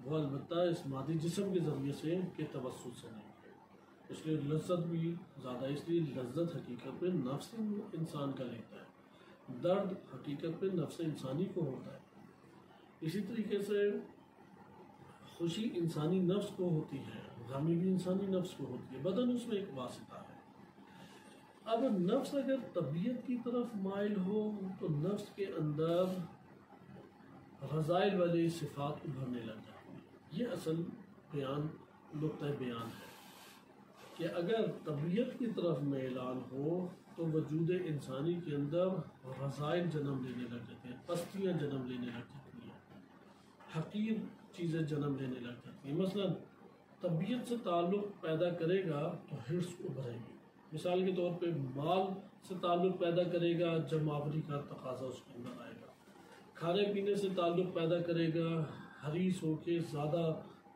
وہ البتہ اس مادی جسم کے ذریعے سے کے توسط سے نہیں ہے. اس لیے لذت بھی زیادہ، اس لیے لذت حقیقت میں نفس انسان کا لیتا ہے، درد حقیقت میں نفس انسانی کو ہوتا ہے. اسی طریقے سے خوشی انسانی نفس کو ہوتی ہے، غمی بھی انسانی نفس کو ہوتی ہے، بدن اس میں ایک واسطہ ہے. اب نفس اگر طبیعت کی طرف مائل ہو تو نفس کے اندر رذائل والی صفات ابھرنے لگ جاتی ہیں. یہ اصل بیان نقطہ بیان ہے کہ اگر طبیعت کی طرف میلان ہو تو وجود انسانی کے اندر رذائل جنم لینے لگ جاتے ہیں، پستیاں جنم لینے لگ جاتی ہیں. حقیر چیزیں جنم لینے لگ جاتی ہیں۔ مثلا طبیعت سے تعلق پیدا کرے گا تو حرص ابھرے گی۔ مثال کے طور پہ مال سے تعلق پیدا کرے گا، جمع آوری کا تقاضا اس کے اندر آئے گا۔ کھانے پینے سے تعلق پیدا کرے گا، حریص ہو کے زیادہ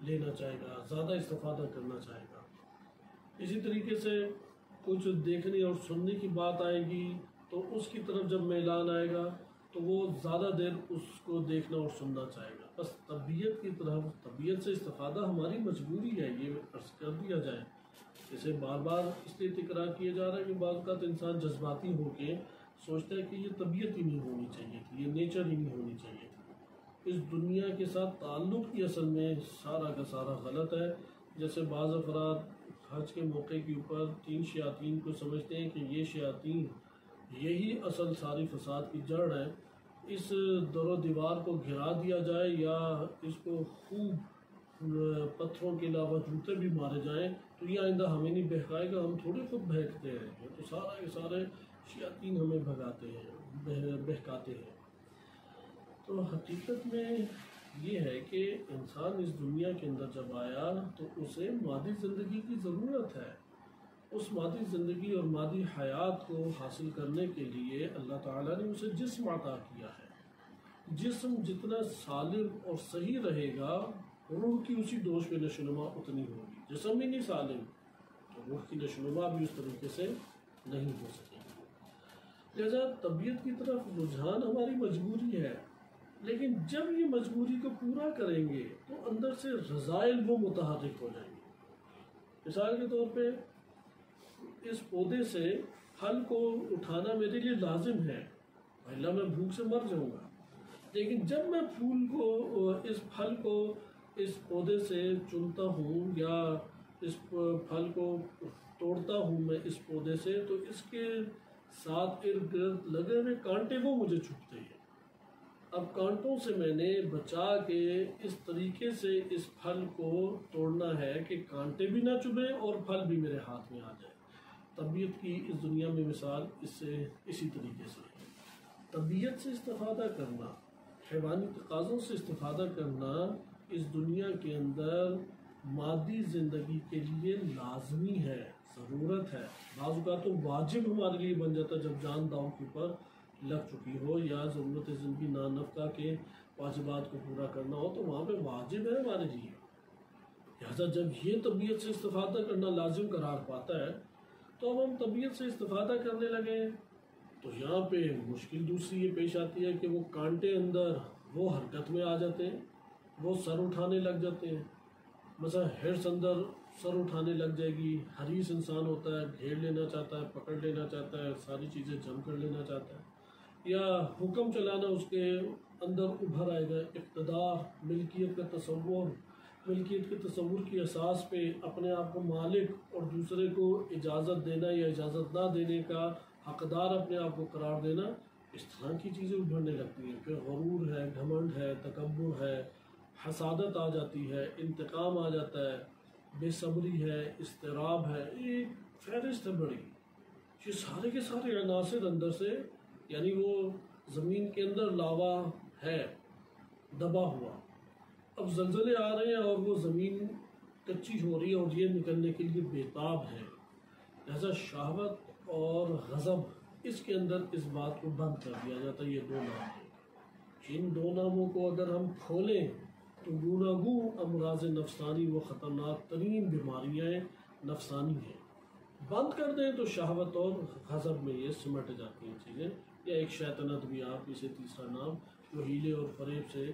لینا چاہے گا، زیادہ استفادہ کرنا چاہے گا۔ اسی طریقے سے کچھ دیکھنے اور سننے کی بات آئے گی تو اس کی طرف جب میلان آئے گا تو وہ زیادہ دیر اس کو دیکھنا اور سننا چاہے گا۔ بس طبیعت کی طرف، طبیعت سے استفادہ ہماری مجبوری ہے، یہ عرض کر دیا جائے۔ اسے بار بار اس لیے تکرار کیا جا رہا ہے کہ بعض اوقات انسان جذباتی ہو کے سوچتا ہے کہ یہ طبیعت ہی نہیں ہونی چاہیے تھی، یہ نیچر ہی نہیں ہونی چاہیے تھی۔ اس دنیا کے ساتھ تعلق کی اصل میں سارا کا سارا غلط ہے۔ جیسے بعض افراد حج کے موقع کے اوپر 3 شیاطین کو سمجھتے ہیں کہ یہ شیاطین یہی اصل ساری فساد کی جڑ ہے، اس در و دیوار کو گھرا دیا جائے یا اس کو خوب پتھروں کے علاوہ جوتے بھی مارے جائیں تو یہ آئندہ ہمیں نہیں بہکائے گا، ہم تھوڑے خود بہکتے ہیں، یہ تو سارا کے سارے شیاطین ہمیں بھگاتے ہیں، بہکاتے ہیں۔ تو حقیقت میں یہ ہے کہ انسان اس دنیا کے اندر جب آیا تو اسے مادی زندگی کی ضرورت ہے۔ اس مادی زندگی اور مادی حیات کو حاصل کرنے کے لیے اللہ تعالیٰ نے اسے جسم عطا کیا ہے۔ جسم جتنا سالم اور صحیح رہے گا، روح کی اسی دوش پہ نشوونما اتنی ہوگی۔ جسم ہی نہیں سالم تو روح کی نشوونما بھی اس طریقے سے نہیں ہو سکے گی۔ لہذا طبیعت کی طرف رجحان ہماری مجبوری ہے، لیکن جب یہ مجبوری کو پورا کریں گے تو اندر سے رذائل وہ متحرک ہو جائیں گے۔ مثال کے طور پہ اس پودے سے پھل کو اٹھانا میرے لیے لازم ہے، الا میں بھوک سے مر جاؤں گا، لیکن جب میں اس پھل کو اس پودے سے چنتا ہوں یا اس پھل کو توڑتا ہوں میں اس پودے سے، تو اس کے ساتھ ارد گرد لگے ہوئے کانٹے وہ مجھے چھپتے ہیں۔ اب کانٹوں سے میں نے بچا کے اس طریقے سے اس پھل کو توڑنا ہے کہ کانٹے بھی نہ چبھیں اور پھل بھی میرے ہاتھ میں آ جائے۔ طبیعت کی اس دنیا میں مثال اسی طریقے سے ہے۔ طبیعت سے استفادہ کرنا، حیوانی تقاضوں سے استفادہ کرنا اس دنیا کے اندر مادی زندگی کے لیے لازمی ہے، ضرورت ہے۔ بعض اوقات تو واجب ہمارے لیے بن جاتا ہے جب جان داؤں کے اوپر لگ چکی ہو یا ضرورت زندگی نانفقہ کے واجبات کو پورا کرنا ہو تو وہاں پہ واجب ہے ہمارے لیے۔ لہٰذا جب یہ طبیعت سے استفادہ کرنا لازم قرار پاتا ہے تو اب ہم طبیعت سے استفادہ کرنے لگے ہیں تو یہاں پہ مشکل دوسری یہ پیش آتی ہے کہ وہ کانٹے اندر وہ حرکت میں آ جاتے ہیں، وہ سر اٹھانے لگ جاتے ہیں۔ مثلا حرص اندر سر اٹھانے لگ جائے گی، حریص انسان ہوتا ہے، گھیر لینا چاہتا ہے، پکڑ لینا چاہتا ہے، ساری چیزیں جم کر لینا چاہتا ہے، یا حکم چلانا اس کے اندر ابھر آئے گا، اقتدار، ملکیت کا تصور، ملکیت کے تصور کی اساس پہ اپنے آپ کو مالک اور دوسرے کو اجازت دینا یا اجازت نہ دینے کا حقدار اپنے آپ کو قرار دینا، اس طرح کی چیزیں ابھرنے لگتی ہیں۔ پھر غرور ہے، گھمنڈ ہے، تکبر ہے، حسادت آ جاتی ہے، انتقام آ جاتا ہے، بے صبری ہے، اضطراب ہے، ایک فہرست ہے بڑی۔ یہ سارے کے سارے عناصر اندر سے، یعنی وہ زمین کے اندر لاوا ہے دبا ہوا، اب زلزلے آ رہے ہیں اور وہ زمین کچی ہو رہی ہے اور یہ نکلنے کے لیے بےتاب ہے۔ لہذا شہوت اور غضب اس کے اندر اس بات کو بند کر دیا جاتا ہے۔ یہ دو نام ہیں، ان دو ناموں کو اگر ہم کھولیں تو گوناگوں امراض نفسانی وہ خطرناک ترین بیماریاں نفسانی ہیں، بند کر دیں تو شہوت اور غضب میں یہ سمٹ جاتی ہیں چیزیں، یا ایک شیطنت بھی آپ اسے تیسرا نام جو ہیلے اور فریب سے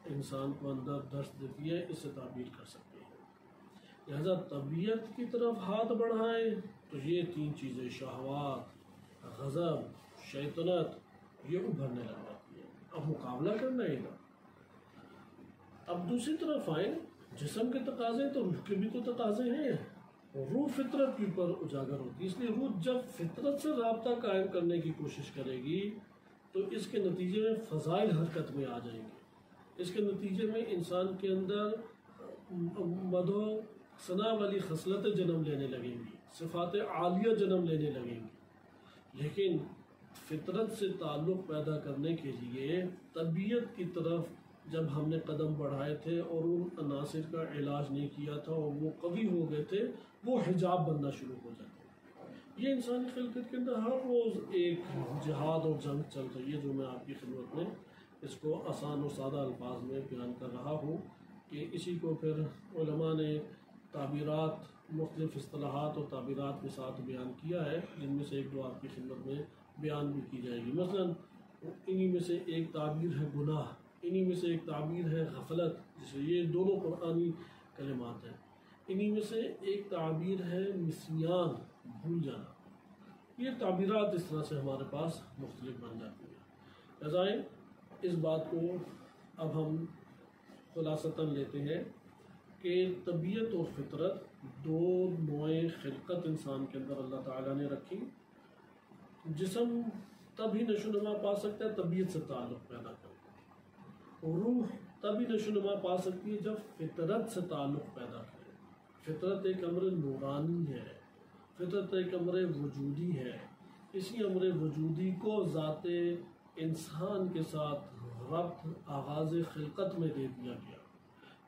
انسان کو اندر درس دیتی ہے اس سے تعبیر کر سکتے ہیں۔ لہذا طبیعت کی طرف ہاتھ بڑھائیں تو یہ تین چیزیں، شہوات، غضب، شیطنت، یہ ابھرنے لگ جاتی ہے۔ اب مقابلہ کرنا ہے گا۔ اب دوسری طرف آئیں، جسم کے تقاضے تو روح کے بھی تو تقاضے ہیں، روح فطرت کے اوپر اجاگر ہوتی ہے، اس لیے روح جب فطرت سے رابطہ قائم کرنے کی کوشش کرے گی تو اس کے نتیجے میں فضائل حرکت میں آ جائیں گے، اس کے نتیجے میں انسان کے اندر مدح و ثنا والی خصلتیں جنم لینے لگیں گی، صفات عالیہ جنم لینے لگیں گی۔ لیکن فطرت سے تعلق پیدا کرنے کے لیے طبیعت کی طرف جب ہم نے قدم بڑھائے تھے اور ان عناصر کا علاج نہیں کیا تھا اور وہ قوی ہو گئے تھے، وہ حجاب بننا شروع ہو جاتے۔ یہ انسانی خلقت کے اندر ہر روز ایک جہاد اور جنگ چل رہی ہے، جو میں آپ کی خدمت میں اس کو آسان اور سادہ الفاظ میں بیان کر رہا ہوں کہ اسی کو پھر علماء نے تعبیرات، مختلف اصطلاحات اور تعبیرات کے ساتھ بیان کیا ہے، جن میں سے ایک دو آپ کی خدمت میں بیان بھی کی جائے گی۔ مثلاً انہی میں سے ایک تعبیر ہے گناہ، انہی میں سے ایک تعبیر ہے غفلت، جسے یہ دونوں قرآنی کلمات ہیں۔ انہی میں سے ایک تعبیر ہے نسیان، بھول جانا۔ یہ تعبیرات اس طرح سے ہمارے پاس مختلف بن جاتی ہیں۔ لذا اس بات کو اب ہم خلاصتاً لیتے ہیں کہ طبیعت اور فطرت دو نوع خلقت انسان کے اندر اللہ تعالیٰ نے رکھی۔ جسم تبھی نشو نما پا سکتا ہے طبیعت سے تعلق پیدا کرے، روح تبھی نشو نما پا سکتی ہے جب فطرت سے تعلق پیدا کرے۔ فطرت ایک امر نورانی ہے، فطرت ایک امر وجودی ہے۔ اسی امر وجودی کو ذات انسان کے ساتھ ربط آغاز خلقت میں دے دیا گیا۔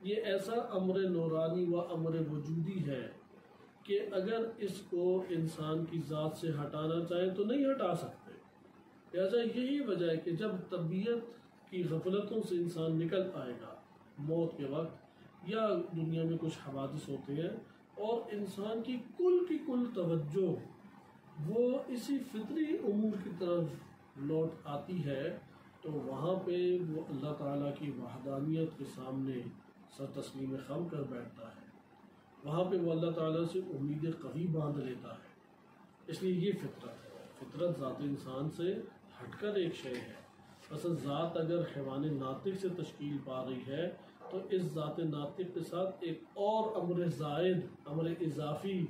یہ ایسا امر نورانی و امر وجودی ہے کہ اگر اس کو انسان کی ذات سے ہٹانا چاہیں تو نہیں ہٹا سکتے۔ لہٰذا یہی وجہ ہے کہ جب طبیعت کی غفلتوں سے انسان نکل آئے گا موت کے وقت، یا دنیا میں کچھ حوادث ہوتے ہیں اور انسان کی کل توجہ وہ اسی فطری امور کی طرف لوٹ آتی ہے، تو وہاں پہ وہ اللہ تعالیٰ کی وحدانیت کے سامنے سر تسلیم خم کر بیٹھتا ہے۔ وہاں پہ وہ اللہ تعالیٰ سے امید قوی باندھ لیتا ہے۔ اس لیے یہ فطرت ہے۔ فطرت ذات انسان سے ہٹ کر ایک شے ہے۔ مثلا ذات اگر حیوان ناطق سے تشکیل پا رہی ہے تو اس ذات ناطق کے ساتھ ایک اور امر زائد، امر اضافی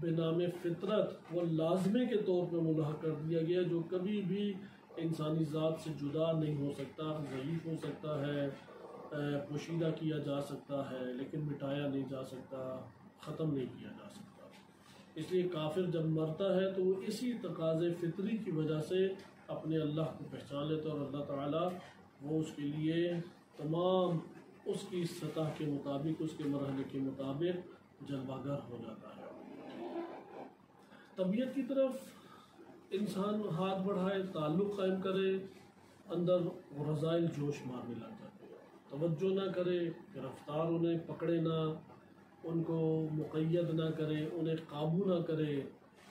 بنام فطرت، وہ لازمے کے طور پہ ملحق کر دیا گیا، جو کبھی بھی انسانی ذات سے جدا نہیں ہو سکتا، ضعیف ہو سکتا ہے، پوشیدہ کیا جا سکتا ہے، لیکن مٹایا نہیں جا سکتا، ختم نہیں کیا جا سکتا۔ اس لیے کافر جب مرتا ہے تو وہ اسی تقاضے فطری کی وجہ سے اپنے اللہ کو پہچان لیتا ہے، اور اللہ تعالیٰ وہ اس کے لیے تمام اس کی سطح کے مطابق، اس کے مرحلے کے مطابق جلوہ گر ہو جاتا ہے۔ طبیعت کی طرف انسان ہاتھ بڑھائے، تعلق قائم کرے، اندر رضائل جوش مارنے لگ جاتے ہیں، توجہ نہ کرے، گرفتار انہیں پکڑے نہ، ان کو مقید نہ کرے، انہیں قابو نہ کرے،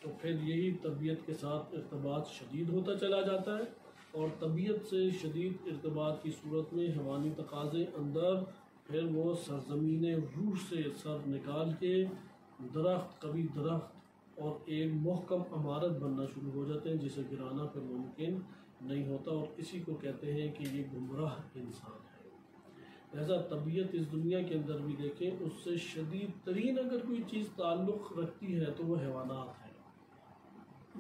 تو پھر یہی طبیعت کے ساتھ ارتباط شدید ہوتا چلا جاتا ہے، اور طبیعت سے شدید ارتباط کی صورت میں حیوانی تقاضے اندر پھر وہ سرزمین روح سے سر نکال کے درخت، قوی درخت اور ایک محکم عمارت بننا شروع ہو جاتے ہیں، جسے گرانا پھر ممکن نہیں ہوتا، اور اسی کو کہتے ہیں کہ یہ گمراہ انسان ہے۔ لہذا طبیعت اس دنیا کے اندر بھی دیکھیں، اس سے شدید ترین اگر کوئی چیز تعلق رکھتی ہے تو وہ حیوانات ہیں،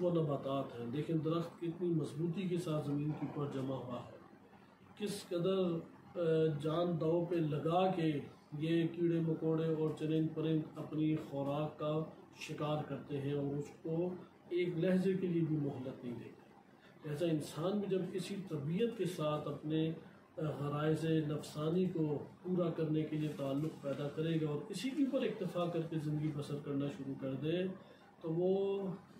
وہ نباتات ہیں۔ دیکھیں درخت کتنی مضبوطی کے ساتھ زمین کے اوپر جمع ہوا ہے، کس قدر جان دو پہ لگا کے یہ کیڑے مکوڑے اور چرند پرند اپنی خوراک کا شکار کرتے ہیں، اور اس کو ایک لہجے کے لیے بھی مہلت نہیں دیتے۔ لہذا انسان بھی جب اسی طبیعت کے ساتھ اپنے غرائز نفسانی کو پورا کرنے کے لیے تعلق پیدا کرے گا اور اسی کے اوپر اکتفا کر کے زندگی بسر کرنا شروع کر دے، تو وہ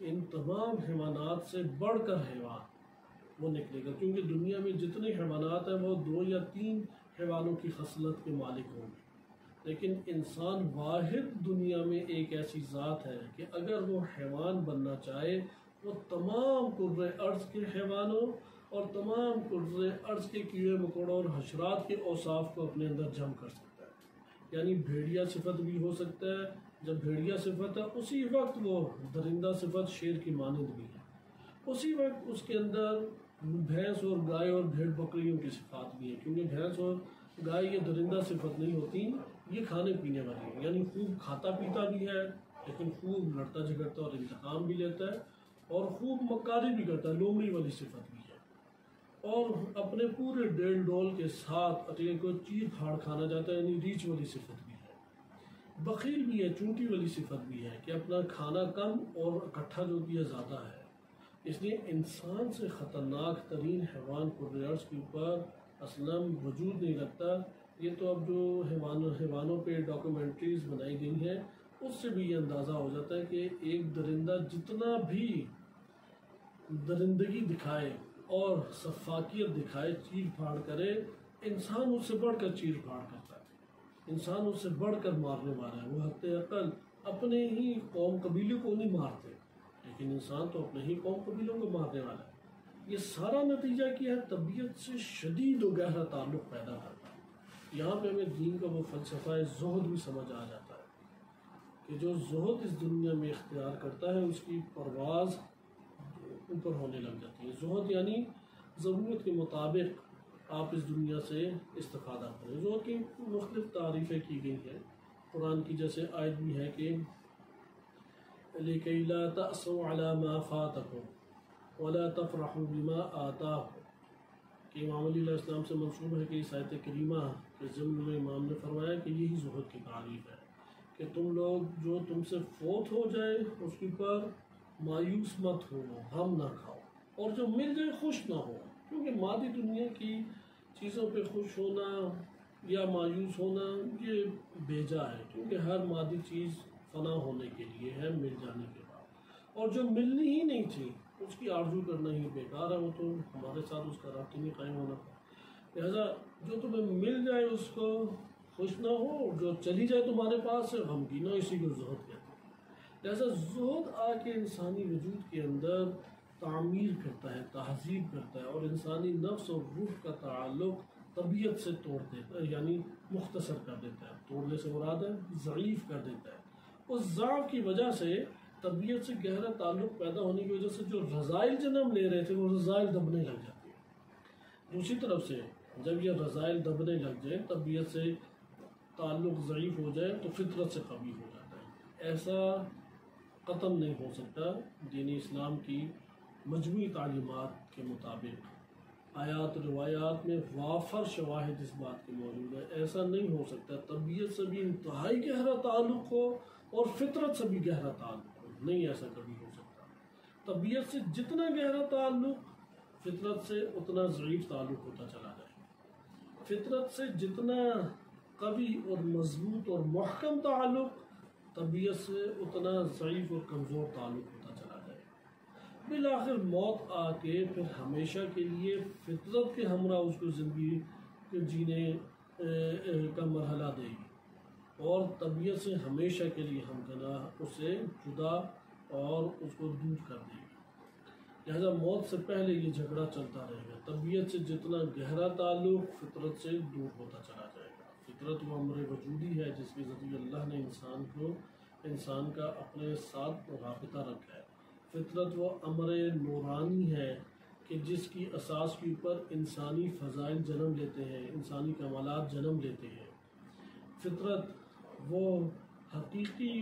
ان تمام حیوانات سے بڑھ کر حیوان وہ نکلے گا، کیونکہ دنیا میں جتنے حیوانات ہیں وہ 2 یا 3 حیوانوں کی خصلت کے مالک ہوں گے، لیکن انسان واحد دنیا میں ایک ایسی ذات ہے کہ اگر وہ حیوان بننا چاہے وہ تمام کرۂ ارض کے حیوانوں اور تمام کرۂ ارض کے کیڑے مکوڑوں اور حشرات کے اوصاف کو اپنے اندر جمع کر سکتا ہے۔ یعنی بھیڑیا صفت بھی ہو سکتا ہے، جب بھیڑیا صفت ہے اسی وقت وہ درندہ صفت شیر کی مانند بھی ہے، اسی وقت اس کے اندر بھینس اور گائے اور بھیڑ بکریوں کی صفات بھی ہیں، کیونکہ بھینس اور گائے یہ درندہ صفت نہیں ہوتی، یہ کھانے پینے والی ہے، یعنی خوب کھاتا پیتا بھی ہے، لیکن خوب لڑتا جھگڑتا اور انتقام بھی لیتا ہے، اور خوب مکاری بھی کرتا ہے، لومڑی والی صفت بھی ہے، اور اپنے پورے ڈیل ڈول کے ساتھ اکیلے کو چیر پھاڑ کھانا جاتا ہے، یعنی ریچھ والی صفت بھی ہے، بخیل بھی ہے، چونٹی والی صفت بھی ہے کہ اپنا کھانا کم اور اکٹھا جو کیا زیادہ ہے۔ اس لیے انسان سے خطرناک ترین حیوان کرۂ ارض کے اوپر اسلم وجود نہیں رکھتا۔ یہ تو اب جو حیوانوں پہ ڈاکومنٹریز بنائی گئی ہیں اس سے بھی یہ اندازہ ہو جاتا ہے کہ ایک درندہ جتنا بھی درندگی دکھائے اور سفاکیت دکھائے، چیر پھاڑ کرے، انسان اس سے بڑھ کر چیر پھاڑ کرتا ہے، انسان اس سے بڑھ کر مارنے والا ہے۔ وہ حتی عقل اپنے ہی قوم قبیلوں کو نہیں مارتے، لیکن انسان تو اپنے ہی قوم قبیلوں کو مارنے والا ہے۔ یہ سارا نتیجہ کیا ہے؟ طبیعت سے شدید و گہرا تعلق پیدا کرتا ہے۔ یہاں پہ ہمیں دین کا وہ فلسفہ زہد بھی سمجھ آ جاتا ہے کہ جو زہد اس دنیا میں اختیار کرتا ہے اس کی پرواز اوپر ہونے لگ جاتی ہے۔ زہد یعنی ضرورت کے مطابق آپ اس دنیا سے استفادہ کریں۔ زہد کی مختلف تعریفیں کی گئی ہیں قرآن کی، جیسے آیت بھی ہے کہ لِكَيْ لَا تَأْسَوْا عَلَى مَا فَاتَكُمْ وَلَا تَفْرَحُوا بِمَا آتَاكُمْ، کہ امام علیہ السلام سے منسوب ہے کہ اس آیت کریمہ کے ضمن میں امام نے فرمایا کہ یہی زہد کی تعریف ہے کہ تم لوگ جو تم سے فوت ہو جائے اس کے اوپر مایوس مت ہو، غم نہ کھاؤ، اور جو مل جائے خوش نہ ہو، کیونکہ مادی دنیا کی چیزوں پہ خوش ہونا یا مایوس ہونا یہ بیجا ہے، کیونکہ ہر مادی چیز فنا ہونے کے لیے ہے مل جانے کے بعد، اور جو ملنی ہی نہیں تھی اس کی آرزو کرنا ہی بیکار ہے، وہ تو ہمارے ساتھ اس کا رابطہ نہیں قائم ہونا تھا۔ لہٰذا جو تمہیں مل جائے اس کو خوش نہ ہو، جو چلی جائے تمہارے پاس سے غمگین ہو، اسی کو زہد کہتے ہیں۔ لہٰذا زہد آ کے انسانی وجود کے اندر تعمیر کرتا ہے، تہذیب کرتا ہے، اور انسانی نفس اور روح کا تعلق طبیعت سے توڑ دیتا ہے، یعنی مختصر کر دیتا ہے۔ توڑنے سے مراد ہے ضعیف کر دیتا ہے۔ اس ضعف کی وجہ سے، طبیعت سے گہرا تعلق پیدا ہونے کی وجہ سے جو رذائل جنم لے رہے تھے وہ رذائل دبنے لگ جاتے ہیں۔ دوسری طرف سے جب یہ رذائل دبنے لگ جائیں، طبیعت سے تعلق ضعیف ہو جائے تو فطرت سے قوی ہو جاتا ہے۔ ایسا ختم نہیں ہو سکتا دین اسلام کی مجموعی تعلیمات کے مطابق۔ آیات روایات میں وافر شواہد اس بات کے موجود ہے، ایسا نہیں ہو سکتا طبیعت سے بھی انتہائی گہرا تعلق ہو اور فطرت سے بھی گہرا تعلق ہو، نہیں ایسا کبھی ہو سکتا۔ طبیعت سے جتنا گہرا تعلق، فطرت سے اتنا ضعیف تعلق ہوتا چلا جائے۔ فطرت سے جتنا قوی اور مضبوط اور محکم تعلق، طبیعت سے اتنا ضعیف اور کمزور تعلق ہوتا چلا جائے۔ بالآخر موت آ کے پھر ہمیشہ کے لیے فطرت کے ہمراہ اس کو زندگی جینے کا مرحلہ دے گی، اور طبیعت سے ہمیشہ کے لیے ہمکنہ اسے جدا اور اس کو دور کر دے گی۔ لہذا موت سے پہلے یہ جھگڑا چلتا رہے گا۔ طبیعت سے جتنا گہرا تعلق، فطرت سے دور ہوتا چلا جائے گا۔ فطرت وہ امر وجودی ہے جس کے ذریعے اللہ نے انسان کا اپنے ساتھ رابطہ رکھا ہے۔ فطرت وہ امر نورانی ہے کہ جس کی اساس کے اوپر انسانی فضائل جنم لیتے ہیں، انسانی کمالات جنم لیتے ہیں۔ فطرت وہ حقیقی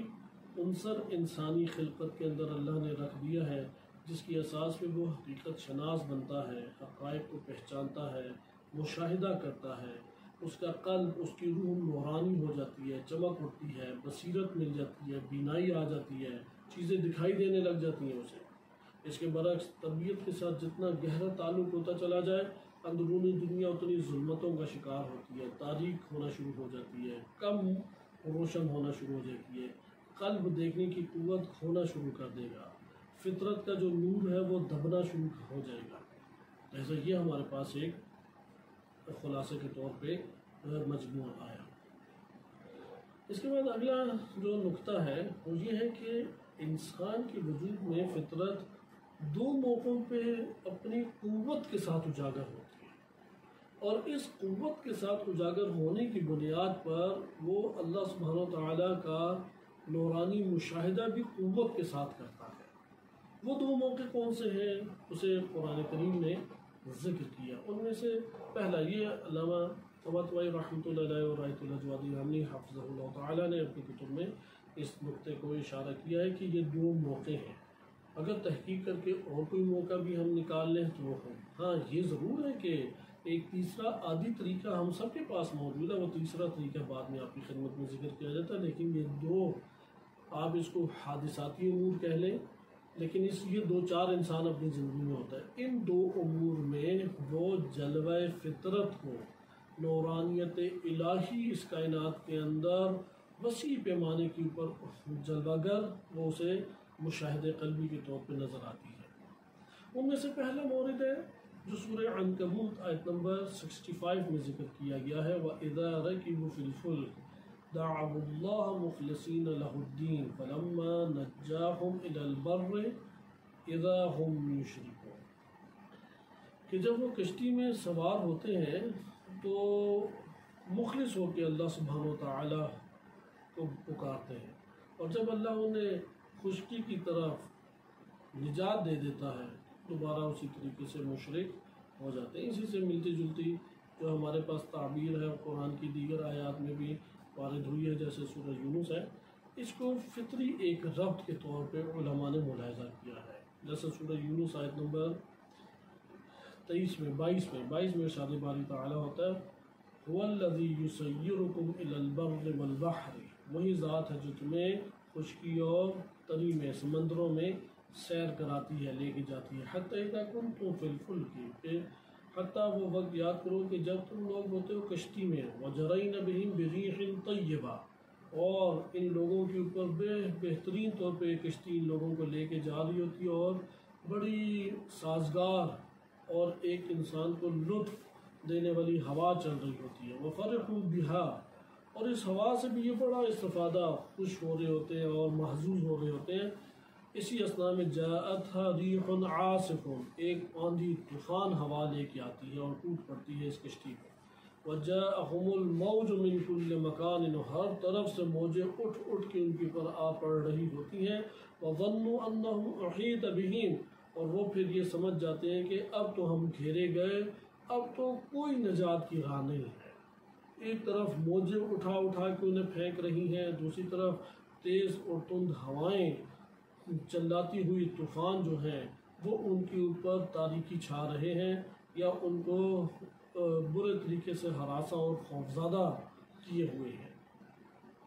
عنصر انسانی خلقت کے اندر اللہ نے رکھ دیا ہے جس کی اساس پہ وہ حقیقت شناس بنتا ہے، حقائق کو پہچانتا ہے، مشاہدہ کرتا ہے۔ اس کا قلب، اس کی روح نورانی ہو جاتی ہے، چمک اٹھتی ہے، بصیرت مل جاتی ہے، بینائی آ جاتی ہے، چیزیں دکھائی دینے لگ جاتی ہیں اسے۔ اس کے برعکس طبیعت کے ساتھ جتنا گہرا تعلق ہوتا چلا جائے، اندرونی دنیا اتنی ظلمتوں کا شکار ہوتی ہے، تاریک ہونا شروع ہو جاتی ہے، کم روشن ہونا شروع ہو جاتی ہے، قلب دیکھنے کی قوت کھونا شروع کر دے گا، فطرت کا جو نور ہے وہ دبنا شروع ہو جائے گا۔ لہٰذا یہ ہمارے پاس ایک خلاصے کے طور پہ مجموعہ آیا۔ اس کے بعد اگلا جو نقطہ ہے وہ یہ ہے کہ انسان کے وجود میں فطرت دو موقعوں پہ اپنی قوت کے ساتھ اجاگر ہوتی ہے، اور اس قوت کے ساتھ اجاگر ہونے کی بنیاد پر وہ اللہ سبحانہ و تعالیٰ کا نورانی مشاہدہ بھی قوت کے ساتھ کرتا ہے۔ وہ دو موقع کون سے ہیں اسے قرآن کریم نے ذکر کیا۔ ان میں سے پہلا یہ علامہ طباطبائی رحمۃ اللہ علیہ اور آیت اللہ جوادی رحمانی حفظہ اللہ تعالیٰ نے اپنی کتب میں اس نقطے کو اشارہ کیا ہے کہ یہ دو موقع ہیں۔ اگر تحقیق کر کے اور کوئی موقع بھی ہم نکال لیں تو وہ ہاں یہ ضرور ہے کہ ایک تیسرا عادی طریقہ ہم سب کے پاس موجود ہے، وہ تیسرا طریقہ بعد میں آپ کی خدمت میں ذکر کیا جاتا ہے، لیکن یہ دو آپ اس کو حادثاتی امور کہہ لیں لیکن یہ دو چار انسان اپنی زندگی میں ہوتا ہے، ان دو امور میں وہ جلوہ فطرت کو، نورانیت الہی اس کائنات کے اندر وسیع پیمانے کے اوپر جلوہ گر، وہ اسے مشاہدہ قلبی کے طور پہ نظر آتی ہے۔ ان میں سے پہلا مورد ہے جو سورہ عنکبوت آیت نمبر 65 میں ذکر کیا گیا ہے، وَإِذَا رَكِبُوا فِي الْفُلْكِ دَعَوُا اللَّهَ مُخْلِصِينَ لَهُ الدِّينَ فَلَمَّا نَجَّاهُمْ إِلَى الْبَرِّ إِذَا هُمْ يُشْرِكُونَ، کہ جب وہ کشتی میں سوار ہوتے ہیں تو مخلص ہو کے اللہ سبحانہ وتعالی کو پکارتے ہیں، اور جب اللہ انہیں خشکی کی طرف نجات دے دیتا ہے دوبارہ اسی طریقے سے مشرک ہو جاتے ہیں۔ اسی سے ملتی جلتی جو ہمارے پاس تعبیر ہے قرآن کی دیگر آیات میں بھی وارد ہوئی ہے، جیسے سورہ یونس ہے، اس کو فطری ایک ربط کے طور پہ علماء نے ملاحظہ کیا ہے۔ جیسے سورہ یونس آیت نمبر 22 میں ارشاد باری تعالی ہوتا ہے، هو الذی یسیرکم الی البر والبحر، وہی ذات ہے جو تمہیں خشکی اور تری میں، سمندروں میں سیر کراتی ہے، لے کے جاتی ہے، حتی اذا کنتم فی الفلک، کہ حتیٰ وہ وقت یاد کرو کہ جب تم لوگ ہوتے ہو کشتی میں، وجرین بہم بریح طیبہ، اور ان لوگوں کے اوپر بہترین طور پہ کشتی ان لوگوں کو لے کے جا رہی ہوتی ہے، اور بڑی سازگار اور ایک انسان کو لطف دینے والی ہوا چل رہی ہوتی ہے، وفرحوا بها، اور اس ہوا سے بھی یہ بڑا استفادہ، خوش ہو رہے ہوتے ہیں اور محظوظ ہو رہے ہوتے ہیں۔ اسی اثناء میں جاءتها ریح عاصف، ایک آندھی طوفان ہوا لے کے آتی ہے اور ٹوٹ پڑتی ہے اس کشتی پر، وجاءهم الموج من كل مكان، ہر طرف سے موجیں اٹھ اٹھ کے ان کے اوپر آ پڑ رہی ہوتی ہیں، وظنوا انهم احيط بهم، اور وہ پھر یہ سمجھ جاتے ہیں کہ اب تو ہم گھیرے گئے، اب تو کوئی نجات کی راہ نہیں ہے۔ ایک طرف موجیں اٹھا اٹھا کے انہیں پھینک رہی ہیں، دوسری طرف تیز اور تند ہوائیں، چلاتی ہوئی طوفان جو ہیں وہ ان کے اوپر تاریکی چھا رہے ہیں، یا ان کو برے طریقے سے ہراساں اور خوفزدہ کیے ہوئے ہیں۔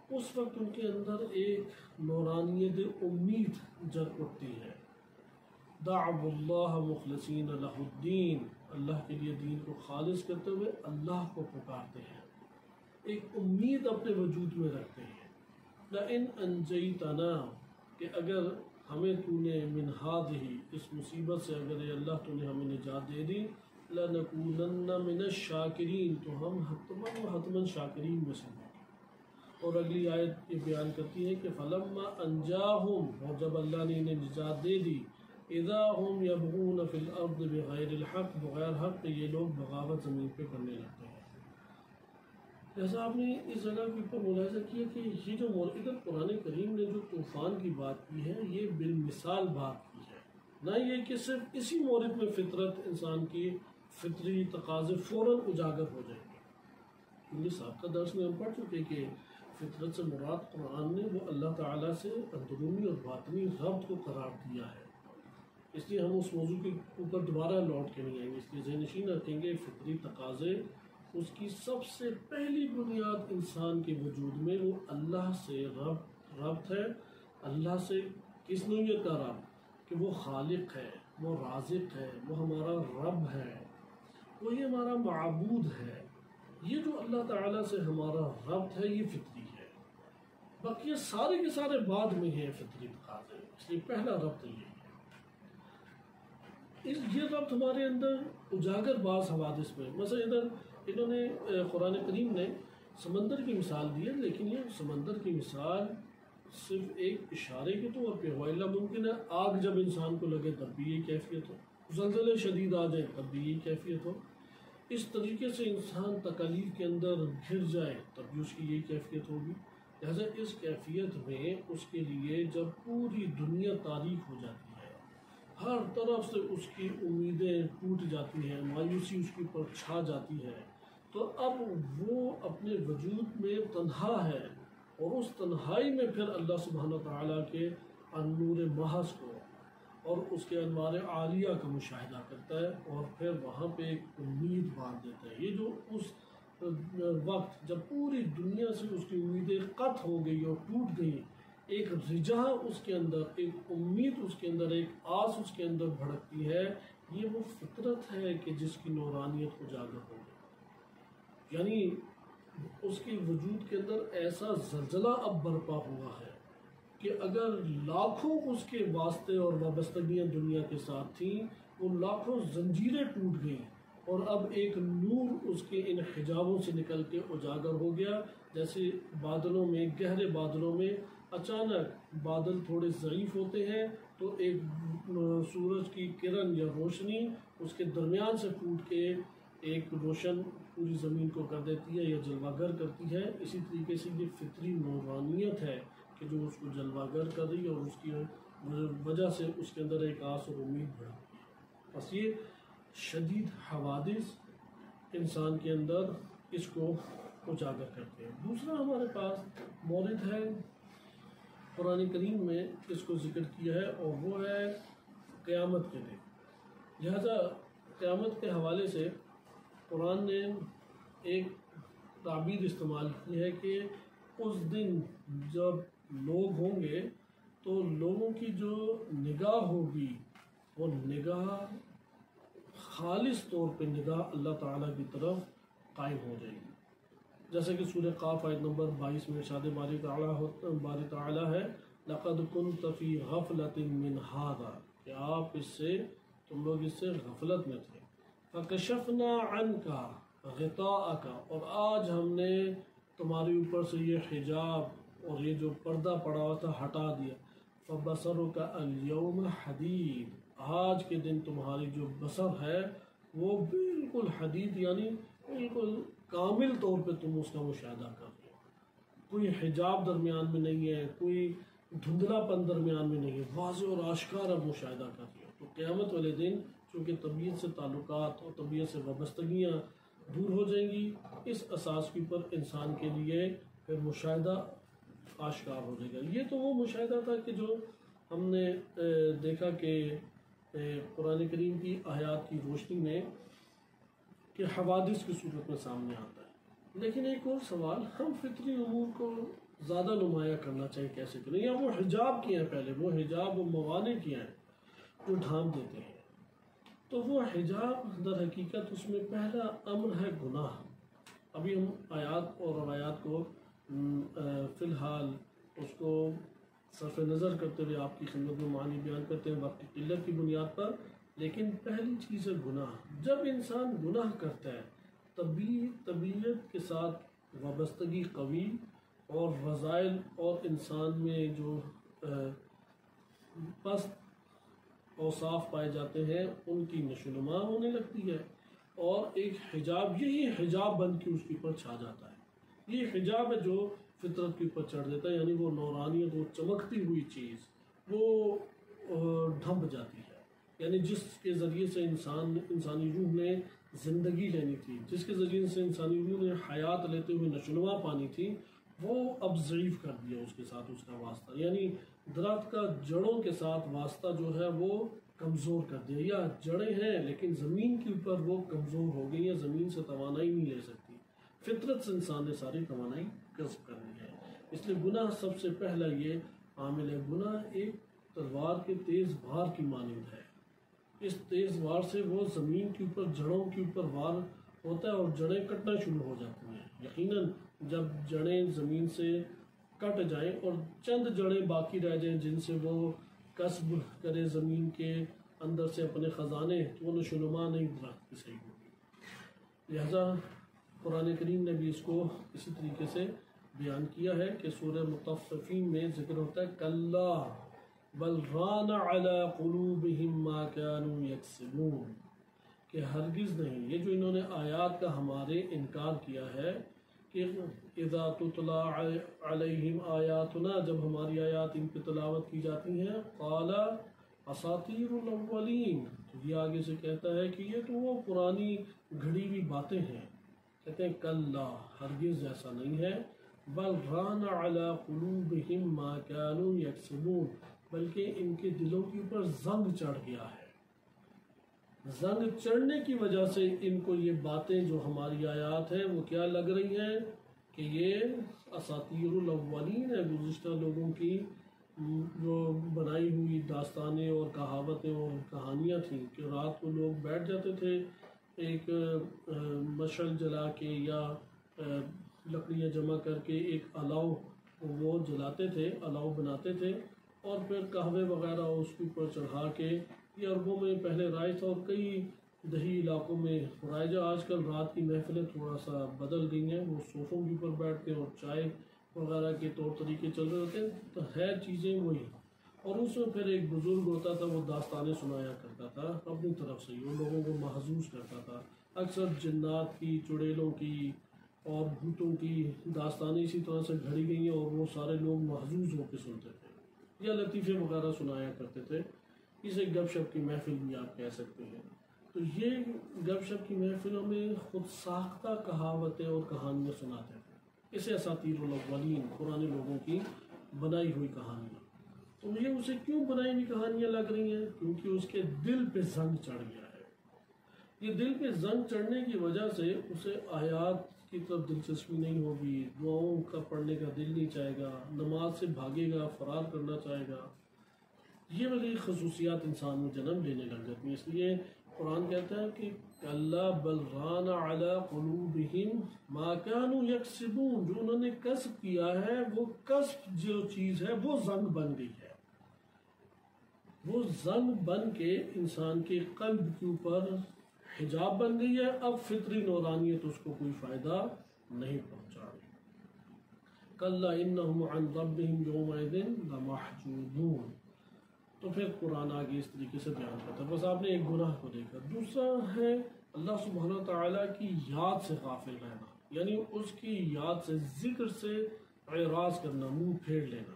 اس وقت ان کے اندر ایک نورانیت امید جگ اٹھتی ہے، دعوا اللہ مخلصین لہ الدین، اللہ کے لیے دین کو خالص کرتے ہوئے اللہ کو پکارتے ہیں، ایک امید اپنے وجود میں رکھتے ہیں، لئن انجیتنا، کہ اگر ہمیں تو نے من ہذہ، اس مصیبت سے اگر اے اللہ تو نے ہمیں نجات دے دی، لنکونن من الشاکرین، تو ہم حتماً و حتماً شاکرین میں سے ہوں گے۔ اور اگلی آیت یہ بیان کرتی ہے کہ فلما انجاہم، اور جب اللہ نے انہیں نجات دے دی، اذا ہم یبغون فی الارض بغیر الحق، بغیر حق یہ لوگ بغاوت زمین پہ کرنے لگتے ہیں۔ جیسا آپ نے اس جگہ کے اوپر ملاحظہ کیا کہ یہ جو ادھر قرآن کریم نے جو طوفان کی بات کی ہے، یہ بالمثال بات کی ہے، نہ یہ کہ صرف اسی مورد میں فطرت انسان کی فطری تقاضے فوراً اجاگر ہو جائیں گے۔ کیونکہ سابقہ درس میں ہم پڑھ چکے کہ فطرت سے مراد قرآن نے وہ اللہ تعالیٰ سے اندرونی اور باطنی ربط کو قرار دیا ہے، اس لیے ہم اس موضوع کے اوپر دوبارہ لوٹ کے نہیں آئیں گے، اس لیے ذہن نشین رکھیں گے فطری تقاضے، اس کی سب سے پہلی بنیاد انسان کے وجود میں وہ اللہ سے ربط ہے، اللہ سے کس نوعیت کا ربط، کہ وہ خالق ہے، وہ رازق ہے، وہ ہمارا رب ہے، وہی ہمارا معبود ہے۔ یہ جو اللہ تعالیٰ سے ہمارا ربط ہے یہ فطری ہے، باقی یہ سارے کے سارے بعد میں ہیں فطری تقاضے، اس لیے پہلا ربط یہ ہے۔ یہ ربط ہمارے اندر اجاگر بعض حوادث میں، مثلا ادھر انہوں نے قرآن کریم نے سمندر کی مثال دی ہے، لیکن یہ سمندر کی مثال صرف ایک اشارے کے طور پہ ہو، اللہ ممکن ہے آگ جب انسان کو لگے تب بھی یہی کیفیت ہو، زلزلے شدید آ جائیں تب بھی یہی کیفیت ہو، اس طریقے سے انسان تکالیف کے اندر گھر جائے تب بھی اس کی یہی کیفیت ہوگی۔ لہذا اس کیفیت میں اس کے لیے جب پوری دنیا تاریک ہو جاتی ہے، ہر طرف سے اس کی امیدیں ٹوٹ جاتی ہیں، مایوسی اس کے اوپر چھا جاتی ہے، تو اب وہ اپنے وجود میں تنہا ہے، اور اس تنہائی میں پھر اللہ سبحانہ تعالیٰ کے نور محض کو اور اس کے انوار عالیہ کا مشاہدہ کرتا ہے، اور پھر وہاں پہ ایک امید باندھ دیتا ہے۔ یہ جو اس وقت جب پوری دنیا سے اس کی امیدیں قطع ہو گئی اور ٹوٹ گئی، ایک رجا اس کے اندر، ایک امید اس کے اندر، ایک آس اس کے اندر بھڑکتی ہے، یہ وہ فطرت ہے کہ جس کی نورانیت اجاگر ہو گئی. یعنی اس کے وجود کے اندر ایسا زلزلہ اب برپا ہوا ہے کہ اگر لاکھوں اس کے واسطے اور وابستگیاں دنیا کے ساتھ تھیں، وہ لاکھوں زنجیریں ٹوٹ گئیں اور اب ایک نور اس کے ان حجابوں سے نکل کے اجاگر ہو گیا. جیسے بادلوں میں، گہرے بادلوں میں اچانک بادل تھوڑے ضعیف ہوتے ہیں تو ایک سورج کی کرن یا روشنی اس کے درمیان سے پھوٹ کے ایک روشن پوری زمین کو کر دیتی ہے یا جلوہ گر کرتی ہے. اسی طریقے سے یہ فطری نورانیت ہے کہ جو اس کو جلوہ گر کر رہی ہے اور اس کی وجہ سے اس کے اندر ایک آس اور امید بڑھ رہی ہے. بس یہ شدید حوادث انسان کے اندر اس کو اجاگر کرتے ہیں. دوسرا ہمارے پاس مورد ہے، قرآن کریم میں اس کو ذکر کیا ہے، اور وہ ہے قیامت کے دن. لہذا قیامت کے حوالے سے قرآن نے ایک تعبیر استعمال کی ہے کہ اس دن جب لوگ ہوں گے تو لوگوں کی جو نگاہ ہوگی وہ نگاہ خالص طور پہ نگاہ اللہ تعالیٰ کی طرف قائم ہو جائے گی. جیسے کہ سورہ قاف آیت نمبر 22 میں ارشاد باری تعالیٰ ہے، لَقَدْ كُنْتَ فِي غَفْلَةٍ مِّنْ هَذَا، کہ آپ اس سے، تم لوگ اس سے غفلت میں تھے. فَكَشَفْنَا عَنْكَ غِطَاءَكَ، اور آج ہم نے تمہارے اوپر سے یہ حجاب اور یہ جو پردہ پڑا ہوا تھا ہٹا دیا. فَبَصَرُكَ الْيَوْمَ حَدِيدٌ، آج کے دن تمہاری جو بصر ہے وہ بالکل حدید، یعنی بالکل کامل طور پہ تم اس کا مشاہدہ کر رہے ہو. کوئی حجاب درمیان میں نہیں ہے، کوئی دھندلا پن درمیان میں نہیں ہے، واضح اور آشکار اب مشاہدہ کر رہے ہو. تو قیامت والے دن چونکہ طبیعت سے تعلقات اور طبیعت سے وابستگیاں دور ہو جائیں گی، اس اساس کے اوپر انسان کے لیے پھر مشاہدہ آشکار ہو جائے گا. یہ تو وہ مشاہدہ تھا کہ جو ہم نے دیکھا کہ قرآن کریم کی آیات کی روشنی میں کہ حوادث کی صورت میں سامنے آتا ہے. لیکن ایک اور سوال، ہم فطری امور کو زیادہ نمایاں کرنا چاہیے کیسے کریں، یا وہ حجاب کیا ہیں، پہلے وہ حجاب و موانع کیا ہیں جو ڈھانپ دیتے ہیں. تو وہ حجاب در حقیقت اس میں پہلا امر ہے گناہ. ابھی ہم آیات اور روایات کو فی الحال اس کو صرف نظر کرتے ہوئے آپ کی خدمت میں معنی بیان کرتے ہیں وقت کی قلت کی بنیاد پر. لیکن پہلی چیز ہے گناہ. جب انسان گناہ کرتا ہے طبیعت کے ساتھ وابستگی قوی اور رذائل اور انسان میں جو پست اوصاف پائے جاتے ہیں ان کی نشوونما ہونے لگتی ہے، اور ایک حجاب، یہی حجاب بن کے اس کے اوپر چھا جاتا ہے. یہ حجاب ہے جو فطرت کے اوپر چڑھ دیتا ہے، یعنی وہ نورانیت، وہ چمکتی ہوئی چیز وہ ڈھنپ جاتی ہے. یعنی جس کے ذریعے سے انسانی روح نے زندگی لینی تھی، جس کے ذریعے سے انسانی روح نے حیات لیتے ہوئے نشوونما پانی تھی، وہ اب ضعیف کر دیا اس کے ساتھ اس کا واسطہ. یعنی درخت کا جڑوں کے ساتھ واسطہ جو ہے وہ کمزور کر دیا، یا جڑیں ہیں لیکن زمین کے اوپر وہ کمزور ہو گئی ہیں، زمین سے توانائی نہیں لے سکتی. فطرت سے انسان نے ساری توانائی کسب کرنی ہے. اس لیے گناہ سب سے پہلا یہ عامل ہے. گناہ ایک تلوار کے تیز وار کی مانند ہے. اس تیز وار سے وہ زمین کے اوپر، جڑوں کے اوپر وار ہوتا ہے اور جڑیں کٹنا شروع ہو جاتی ہیں. یقیناً جب جڑیں زمین سے کٹ جائیں اور چند جڑیں باقی رہ جائیں جن سے وہ کسب کرے زمین کے اندر سے اپنے خزانے، تو وہ نشوونما نہیں درخت کی صحیح ہوگی. لہذا قرآن کریم نے بھی اس کو اسی طریقے سے بیان کیا ہے کہ سورہ مطففین میں ذکر ہوتا ہے کلا بل ران علی قلوبہم ما كانوا یکسبون، کہ ہرگز نہیں، یہ جو انہوں نے آیات کا ہمارے انکار کیا ہے کہ اذا تتلی علیہم آیاتنا، جب ہماری آیات ان پہ تلاوت کی جاتی ہیں، قال اساطیر الاولین، تو یہ آگے سے کہتا ہے کہ یہ تو وہ پرانی گھڑی ہوئی باتیں ہیں. کہتے ہیں کلا، ہرگز ایسا نہیں ہے، بل ران علی قلوبہم ما كانوا یکسبون، بلکہ ان کے دلوں کے اوپر زنگ چڑھ گیا ہے. زنگ چڑھنے کی وجہ سے ان کو یہ باتیں جو ہماری آیات ہیں وہ کیا لگ رہی ہیں کہ یہ اساطیر الاولین ہے، گزشتہ لوگوں کی جو بنائی ہوئی داستانیں اور کہاوتیں اور کہانیاں تھیں کہ رات کو لوگ بیٹھ جاتے تھے ایک مشعل جلا کے یا لکڑیاں جمع کر کے ایک الاؤ وہ جلاتے تھے، الاؤ بناتے تھے اور پھر قہوے وغیرہ اس کے اوپر چڑھا کے، یہ عربوں میں پہلے رائج تھا اور کئی دیہی علاقوں میں رائج ہے۔ آج کل رات کی محفلیں تھوڑا سا بدل گئی ہیں، وہ صوفوں کے اوپر بیٹھتے ہیں اور چائے وغیرہ کے طور طریقے چل رہے ہوتے ہیں، تو ہے چیزیں وہی۔ اور اس میں پھر ایک بزرگ ہوتا تھا، وہ داستانیں سنایا کرتا تھا اپنی طرف سے، وہ لوگوں کو محظوظ کرتا تھا۔ اکثر جنات کی، چڑیلوں کی اور بھوتوں کی داستانیں اسی طرح سے گھڑی گئی ہیں اور وہ سارے لوگ محظوظ ہو کے سنتے تھے یا لطیفے وغیرہ سنایا کرتے تھے۔ اسے گپ شپ کی محفل بھی آپ کہہ سکتے ہیں۔ تو یہ گپ شپ کی محفلوں میں خود ساختہ کہاوتیں اور کہانیاں سناتے تھے، اسے اساطیر الاولین، پرانے لوگوں کی بنائی ہوئی کہانیاں۔ تو مجھے اسے کیوں بنائی ہوئی کہانیاں لگ رہی ہیں؟ کیونکہ اس کے دل پہ زنگ چڑھ گیا ہے۔ یہ دل پہ زنگ چڑھنے کی وجہ سے اسے آیات کی طرف دلچسپی نہیں ہوگی، دعاؤں کا پڑھنے کا دل نہیں چاہے گا، نماز سے بھاگے گا، فرار کرنا چاہے گا۔ یہ والی خصوصیات انسان میں جنم لینے لگ جاتی ہیں۔ اس لیے قرآن کہتا ہے کہ کَلَّا بَلْ رَانَ عَلَىٰ قُلُوبِهِمْ مَا كَانُوا يَكْسِبُونَ، جو انہوں نے کسب کیا ہے وہ کسب جو چیز ہے وہ زنگ بن گئی ہے، وہ زنگ بن کے انسان کے قلب کے اوپر حجاب بن گئی ہے۔ اب فطری نورانیت اس کو کوئی فائدہ نہیں پہنچا رہی۔ کَلَّا إِنَّهُمْ عَنْ رَبِّهِمْ يَوْمَئِذٍ لَمَحْجُوبُونَ۔ تو پھر قرآن آگے اس طریقے سے بیان کرتا ہے۔ بس آپ نے ایک گناہ کو دیکھا۔ دوسرا ہے اللہ سبحانہ تعالیٰ کی یاد سے غافل رہنا، یعنی اس کی یاد سے، ذکر سے اعراض کرنا، منہ پھیر لینا۔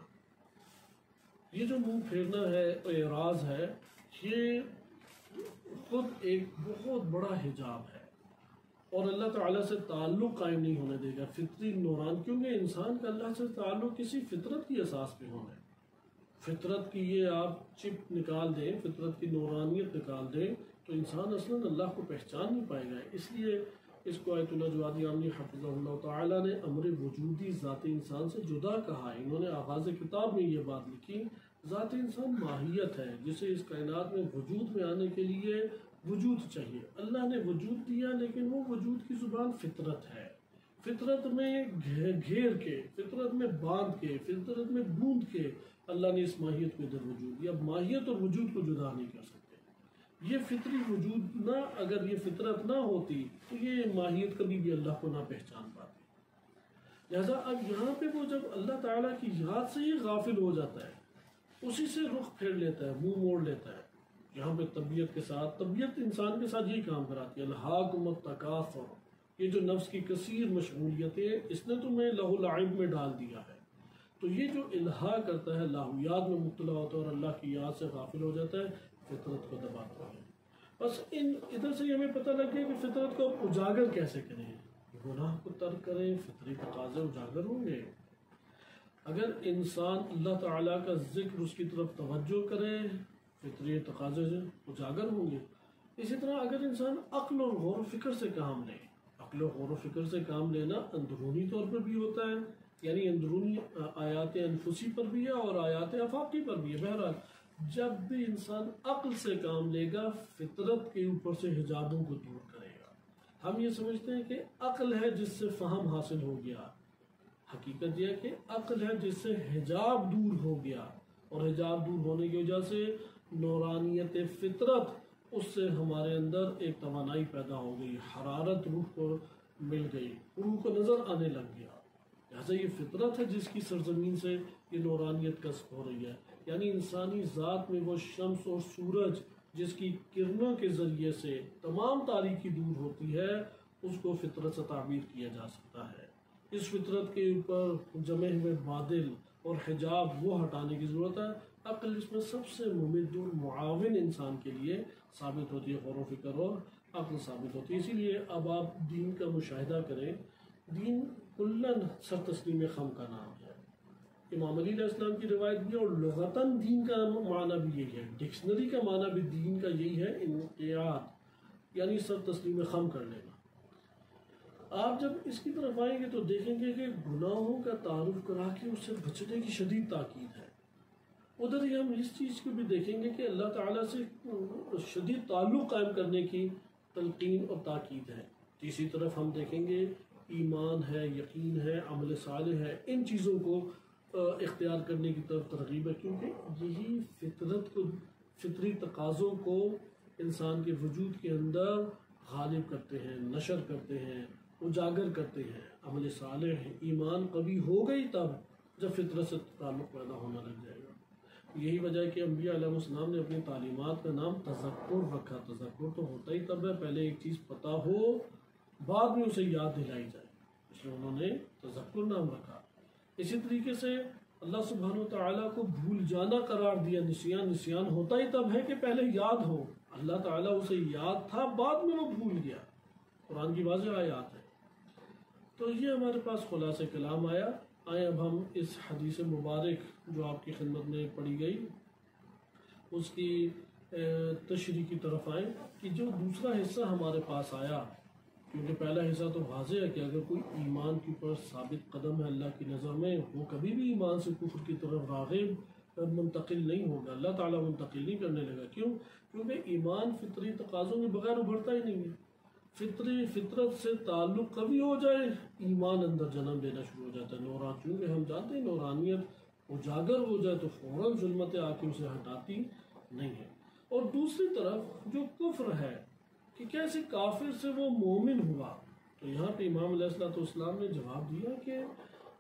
یہ جو منہ پھیرنا ہے، اعراض ہے، یہ خود ایک بہت بڑا حجاب ہے اور اللہ تعالیٰ سے تعلق قائم نہیں ہونے دے گا، فطری نوران، کیونکہ انسان کا اللہ سے تعلق کسی فطرت کی اساس پہ ہونا ہے۔ فطرت کی یہ آپ چپ نکال دیں، فطرت کی نورانیت نکال دیں تو انسان اصلاً اللہ کو پہچان نہیں پائے گا۔ اس لیے اس کو آیت اللہ جوادی عاملی حفظہ اللہ تعالیٰ نے امر وجودی ذات انسان سے جدا کہا ہے۔ انہوں نے آغاز کتاب میں یہ بات لکھی، ذات انسان ماہیت ہے جسے اس کائنات میں وجود میں آنے کے لیے وجود چاہیے۔ اللہ نے وجود دیا لیکن وہ وجود کی زبان فطرت ہے، فطرت میں گھیر کے، فطرت میں باندھ کے، فطرت میں بوند کے اللہ نے اس ماہیت کو ادھر وجود دیا۔ اب ماہیت اور وجود کو جدا نہیں کر سکتے۔ یہ فطری وجود نہ، اگر یہ فطرت نہ ہوتی تو یہ ماہیت کبھی بھی اللہ کو نہ پہچان پاتی۔ لہذا اب یہاں پہ وہ جب اللہ تعالیٰ کی یاد سے یہ غافل ہو جاتا ہے، اسی سے رخ پھیر لیتا ہے، منہ موڑ لیتا ہے۔ یہاں پہ طبیعت کے ساتھ، طبیعت انسان کے ساتھ یہی کام کراتی ہے، الہاکم التکاثر، یہ جو نفس کی کثیر مشغولیتیں اس نے تمہیں لہو لعب میں ڈال دیا ہے۔ تو یہ جو الہا کرتا ہے، لاہویات میں مبتلا ہوتا ہے اور اللہ کی یاد سے غافل ہو جاتا ہے، فطرت کو دباتا ہے۔ بس ادھر سے ہمیں پتہ لگ گیا کہ فطرت کو اجاگر کیسے کریں، گناہ کو ترک کریں، فطری تقاضے اجاگر ہوں گے۔ اگر انسان اللہ تعالیٰ کا ذکر، اس کی طرف توجہ کرے، فطری تقاضے اجاگر ہوں گے۔ اسی طرح اگر انسان عقل اور غور و فکر سے کام لے، عقل و غور و فکر سے کام لینا اندرونی طور پر بھی ہوتا ہے، یعنی اندرونی آیات انفسی پر بھی ہے اور آیات افاقی پر بھی ہے۔ بہرحال جب بھی انسان عقل سے کام لے گا، فطرت کے اوپر سے حجابوں کو دور کرے گا۔ ہم یہ سمجھتے ہیں کہ عقل ہے جس سے فہم حاصل ہو گیا، حقیقت یہ ہے کہ عقل ہے جس سے حجاب دور ہو گیا، اور حجاب دور ہونے کی وجہ سے نورانیت فطرت، اس سے ہمارے اندر ایک توانائی پیدا ہو گئی، حرارت روح کو مل گئی، روح کو نظر آنے لگ گیا۔ لہٰذا یہ فطرت ہے جس کی سرزمین سے یہ نورانیت کسب ہو رہی ہے، یعنی انسانی ذات میں وہ شمس اور سورج جس کی کرنوں کے ذریعے سے تمام تاریکی دور ہوتی ہے، اس کو فطرت سے تعبیر کیا جا سکتا ہے۔ اس فطرت کے اوپر جمے ہوئے بادل اور حجاب وہ ہٹانے کی ضرورت ہے۔ عقل اس میں سب سے ممد اور معاون انسان کے لیے ثابت ہوتی ہے، غور و فکر اور عقل ثابت ہوتی ہے۔ اسی لیے اب آپ دین کا مشاہدہ کریں، دین کلن سر تسلیم خم کا نام ہے۔ امام علی علیہ السلام کی روایت بھی ہے، اور لغتاً دین کا معنی بھی یہی ہے، ڈکشنری کا معنی بھی دین کا یہی ہے، انقیاد، یعنی سر تسلیم خم کر لینا۔ آپ جب اس کی طرف آئیں گے تو دیکھیں گے کہ گناہوں کا تعارف کرا کے اس سے بچنے کی شدید تاکید ہے۔ ادھر ہی ہم اس چیز کو بھی دیکھیں گے کہ اللہ تعالیٰ سے شدید تعلق قائم کرنے کی تلقین اور تاکید ہے۔ تیسری طرف ہم دیکھیں گے ایمان ہے، یقین ہے، عمل صالح ہے، ان چیزوں کو اختیار کرنے کی طرف ترغیب ہے، کیونکہ یہی فطرت کو، فطری تقاضوں کو انسان کے وجود کے اندر غالب کرتے ہیں، نشر کرتے ہیں، اجاگر کرتے ہیں۔ عمل صالح ہے، ایمان قوی ہو گئی تب جب فطرت سے تعلق پیدا ہونا لگ جائے گا۔ یہی وجہ ہے کہ انبیاء علیہ السلام نے اپنی تعلیمات کا نام تذکر رکھا۔ تذکر تو ہوتا ہی تب ہے پہلے ایک چیز پتہ ہو، بعد میں اسے یاد دلائی جائے، اس لیے انہوں نے تذکر نام رکھا۔ اسی طریقے سے اللہ سبحانہ و تعالیٰ کو بھول جانا قرار دیا۔ نسیان ہوتا ہی تب ہے کہ پہلے یاد ہو۔ اللہ تعالیٰ اسے یاد تھا، بعد میں وہ بھول گیا۔ قرآن کی واضح آیات ہے۔ تو یہ ہمارے پاس خلاصہ کلام آیا۔ آئیں اب ہم اس حدیث مبارک جو آپ کی خدمت میں پڑھی گئی اس کی تشریح کی طرف آئیں کہ جو دوسرا حصہ ہمارے پاس آیا، کیونکہ پہلا حصہ تو واضح ہے کہ اگر کوئی ایمان کے اوپر ثابت قدم ہے اللہ کی نظر میں، وہ کبھی بھی ایمان سے کفر کی طرف راغب منتقل نہیں ہوگا، اللہ تعالیٰ منتقل نہیں کرنے لگا۔ کیوں؟ کیونکہ ایمان فطری تقاضوں کے بغیر ابھرتا ہی نہیں ہے۔ فطرت سے تعلق قوی ہو جائے، ایمان اندر جنم لینا شروع ہو جاتا ہے۔ چونکہ ہم جانتے ہیں نورانیت اجاگر ہو جائے تو فوراً ظلمت آ کے اسے ہٹاتی نہیں ہے۔ اور دوسری طرف جو کفر ہے کہ کیسے کافر سے وہ مومن ہوا، تو یہاں پہ امام علیہ السلام نے جواب دیا کہ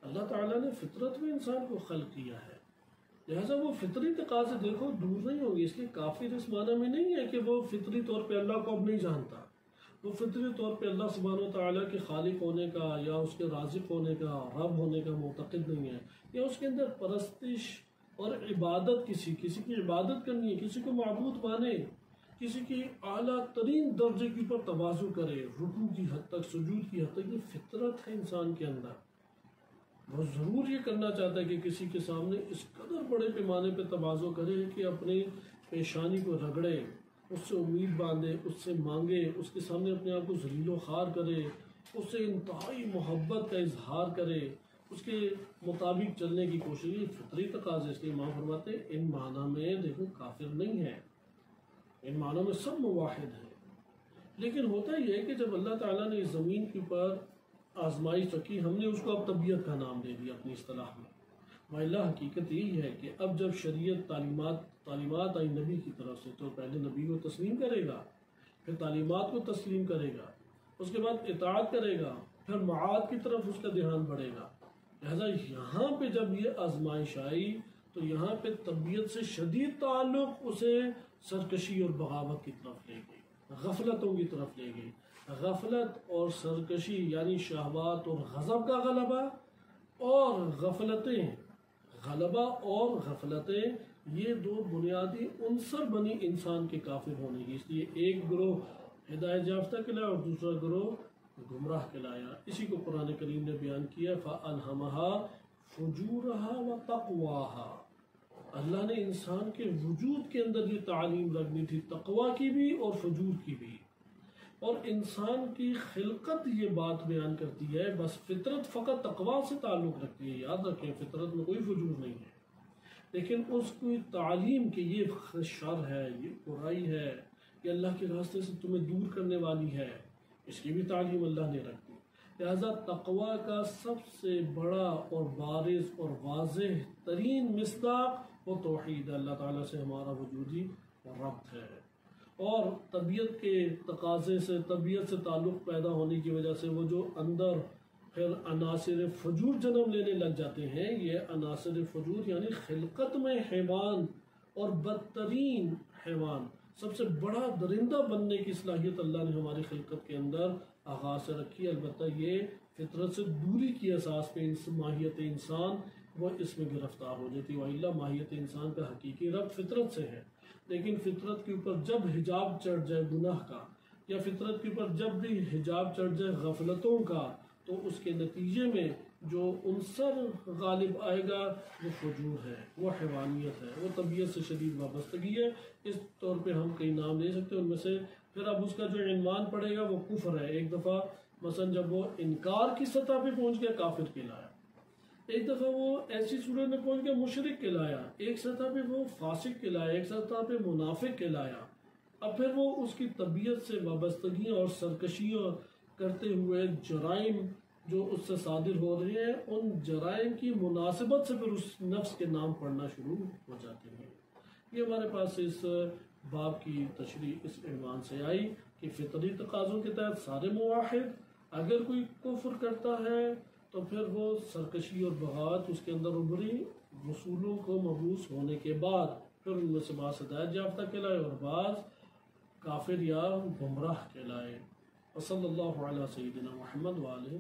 اللہ تعالیٰ نے فطرت میں انسان کو خلق کیا ہے، لہٰذا وہ فطری تقاضے دیکھو دور نہیں ہوگی۔ اس لیے کافر اس معنی میں نہیں ہے کہ وہ فطری طور پہ اللہ کو اب نہیں جانتا، وہ فطری طور پہ اللہ سبحانہ و تعالیٰ کے خالق ہونے کا یا اس کے رازق ہونے کا، رب ہونے کا معتقد نہیں ہے، یا اس کے اندر پرستش اور عبادت کسی کی عبادت کرنی ہے، کسی کو معبود مانے، کسی کی اعلیٰ ترین درجے کے اوپر تواضع کرے، رکوع کی حد تک، سجود کی حد تک، یہ فطرت ہے انسان کے اندر۔ وہ ضرور یہ کرنا چاہتا ہے کہ کسی کے سامنے اس قدر بڑے پیمانے پہ تواضع کرے کہ اپنی پیشانی کو رگڑے، اس سے امید باندھے، اس سے مانگے، اس کے سامنے اپنے آپ کو ذلیل و خوار کرے، اس سے انتہائی محبت کا اظہار کرے، اس کے مطابق چلنے کی کوشش۔ یہ فطری تقاضے، اس لیے امام فرماتے ہیں ان معنی میں دیکھو کافر نہیں ہے، ان معنوں میں سب موحد ہیں۔ لیکن ہوتا یہ ہے کہ جب اللہ تعالیٰ نے اس زمین کے اوپر آزمائش رکھی، ہم نے اس کو اب طبیعت کا نام دے دیا اپنی اصطلاح میں۔ وَإِلَّا حقیقت یہی ہے کہ اب جب شریعت تعلیمات آئی نبی کی طرف سے، تو پہلے نبی کو تسلیم کرے گا، پھر تعلیمات کو تسلیم کرے گا، اس کے بعد اطاعت کرے گا، پھر معاد کی طرف اس کا دھیان بڑھے گا۔ لہذا یہاں پہ جب یہ آزمائش آئی تو یہاں پہ طبیعت سے شدید تعلق اسے سرکشی اور بغاوت کی طرف لے گئی، غفلتوں کی طرف لے گئی۔ غفلت اور سرکشی یعنی شہوات اور غضب کا غلبہ، اور غلبہ اور غفلتیں، یہ دو بنیادی عنصر بنی انسان کے کافر ہونے کی۔ اس لیے ایک گروہ ہدایت یافتہ کہلایا اور دوسرا گروہ گمراہ کہلایا۔ اسی کو قرآن کریم نے بیان کیا، فَأَلْهَمَهَا فُجُورَهَا وَتَقْوَاهَا۔ اللہ نے انسان کے وجود کے اندر یہ تعلیم رکھنی تھی، تقوی کی بھی اور فجور کی بھی۔ اور انسان کی خلقت یہ بات بیان کرتی ہے، بس فطرت فقط تقوی سے تعلق رکھتی ہے۔ یاد رکھیں فطرت میں کوئی فجور نہیں ہے، لیکن اس کی تعلیم کہ یہ شر ہے، یہ برائی ہے، یہ اللہ کے راستے سے تمہیں دور کرنے والی ہے، اس کی بھی تعلیم اللہ نے رکھ دی۔ لہذا تقوی کا سب سے بڑا اور بارز اور واضح ترین مصداق وہ توحید، اللہ تعالیٰ سے ہمارا وجودی ربط ہے۔ اور طبیعت کے تقاضے سے، طبیعت سے تعلق پیدا ہونے کی وجہ سے وہ جو اندر پھر عناصر فجور جنم لینے لگ جاتے ہیں، یہ عناصر فجور یعنی خلقت میں حیوان اور بدترین حیوان، سب سے بڑا درندہ بننے کی صلاحیت اللہ نے ہماری خلقت کے اندر آغاز سے رکھی ہے۔ البتہ یہ فطرت سے دوری کی اساس پہ ماہیت انسان وہ اس میں گرفتار ہو جاتی ہے، وَإِلَّا ماہیت انسان کا حقیقی ربط فطرت سے ہے۔ لیکن فطرت کے اوپر جب حجاب چڑھ جائے گناہ کا، یا فطرت کے اوپر جب بھی حجاب چڑھ جائے غفلتوں کا، تو اس کے نتیجے میں جو عنصر غالب آئے گا وہ فجور ہے، وہ حیوانیت ہے، وہ طبیعت سے شدید وابستگی ہے۔ اس طور پہ ہم کئی نام لے سکتے ہیں، ان میں سے پھر اب اس کا جو عنوان پڑے گا وہ کفر ہے۔ ایک دفعہ مثلا جب وہ انکار کی سطح پہ پہنچ گیا کافر کہلایا، ایک دفعہ وہ ایسی صورت میں پہنچ گیا مشرک کہلایا، ایک سطح پہ وہ فاسق کہلایا، ایک سطح پہ منافق کہلایا، اب پھر وہ اس کی طبیعت سے وابستگیاں اور سرکشیاں کرتے ہوئے جرائم جو اس سے صادر ہو رہے ہیں، ان جرائم کی مناسبت سے پھر اس نفس کے نام پڑھنا شروع ہو جاتے ہیں۔ یہ ہمارے پاس اس باب کی تشریح اس عنوان سے آئی کہ فطری تقاضوں کے تحت سارے موحد، اگر کوئی کفر کرتا ہے تو پھر وہ سرکشی اور بغاوت اس کے اندر ابھری، رسولوں کو مبعوث ہونے کے بعد پھر ان میں سے بعض ہدایت یافتہ کہلائے اور بعض کافر یا گمراہ کہلائے۔ وصلی اللہ علیہ سیدنا محمد وآلہ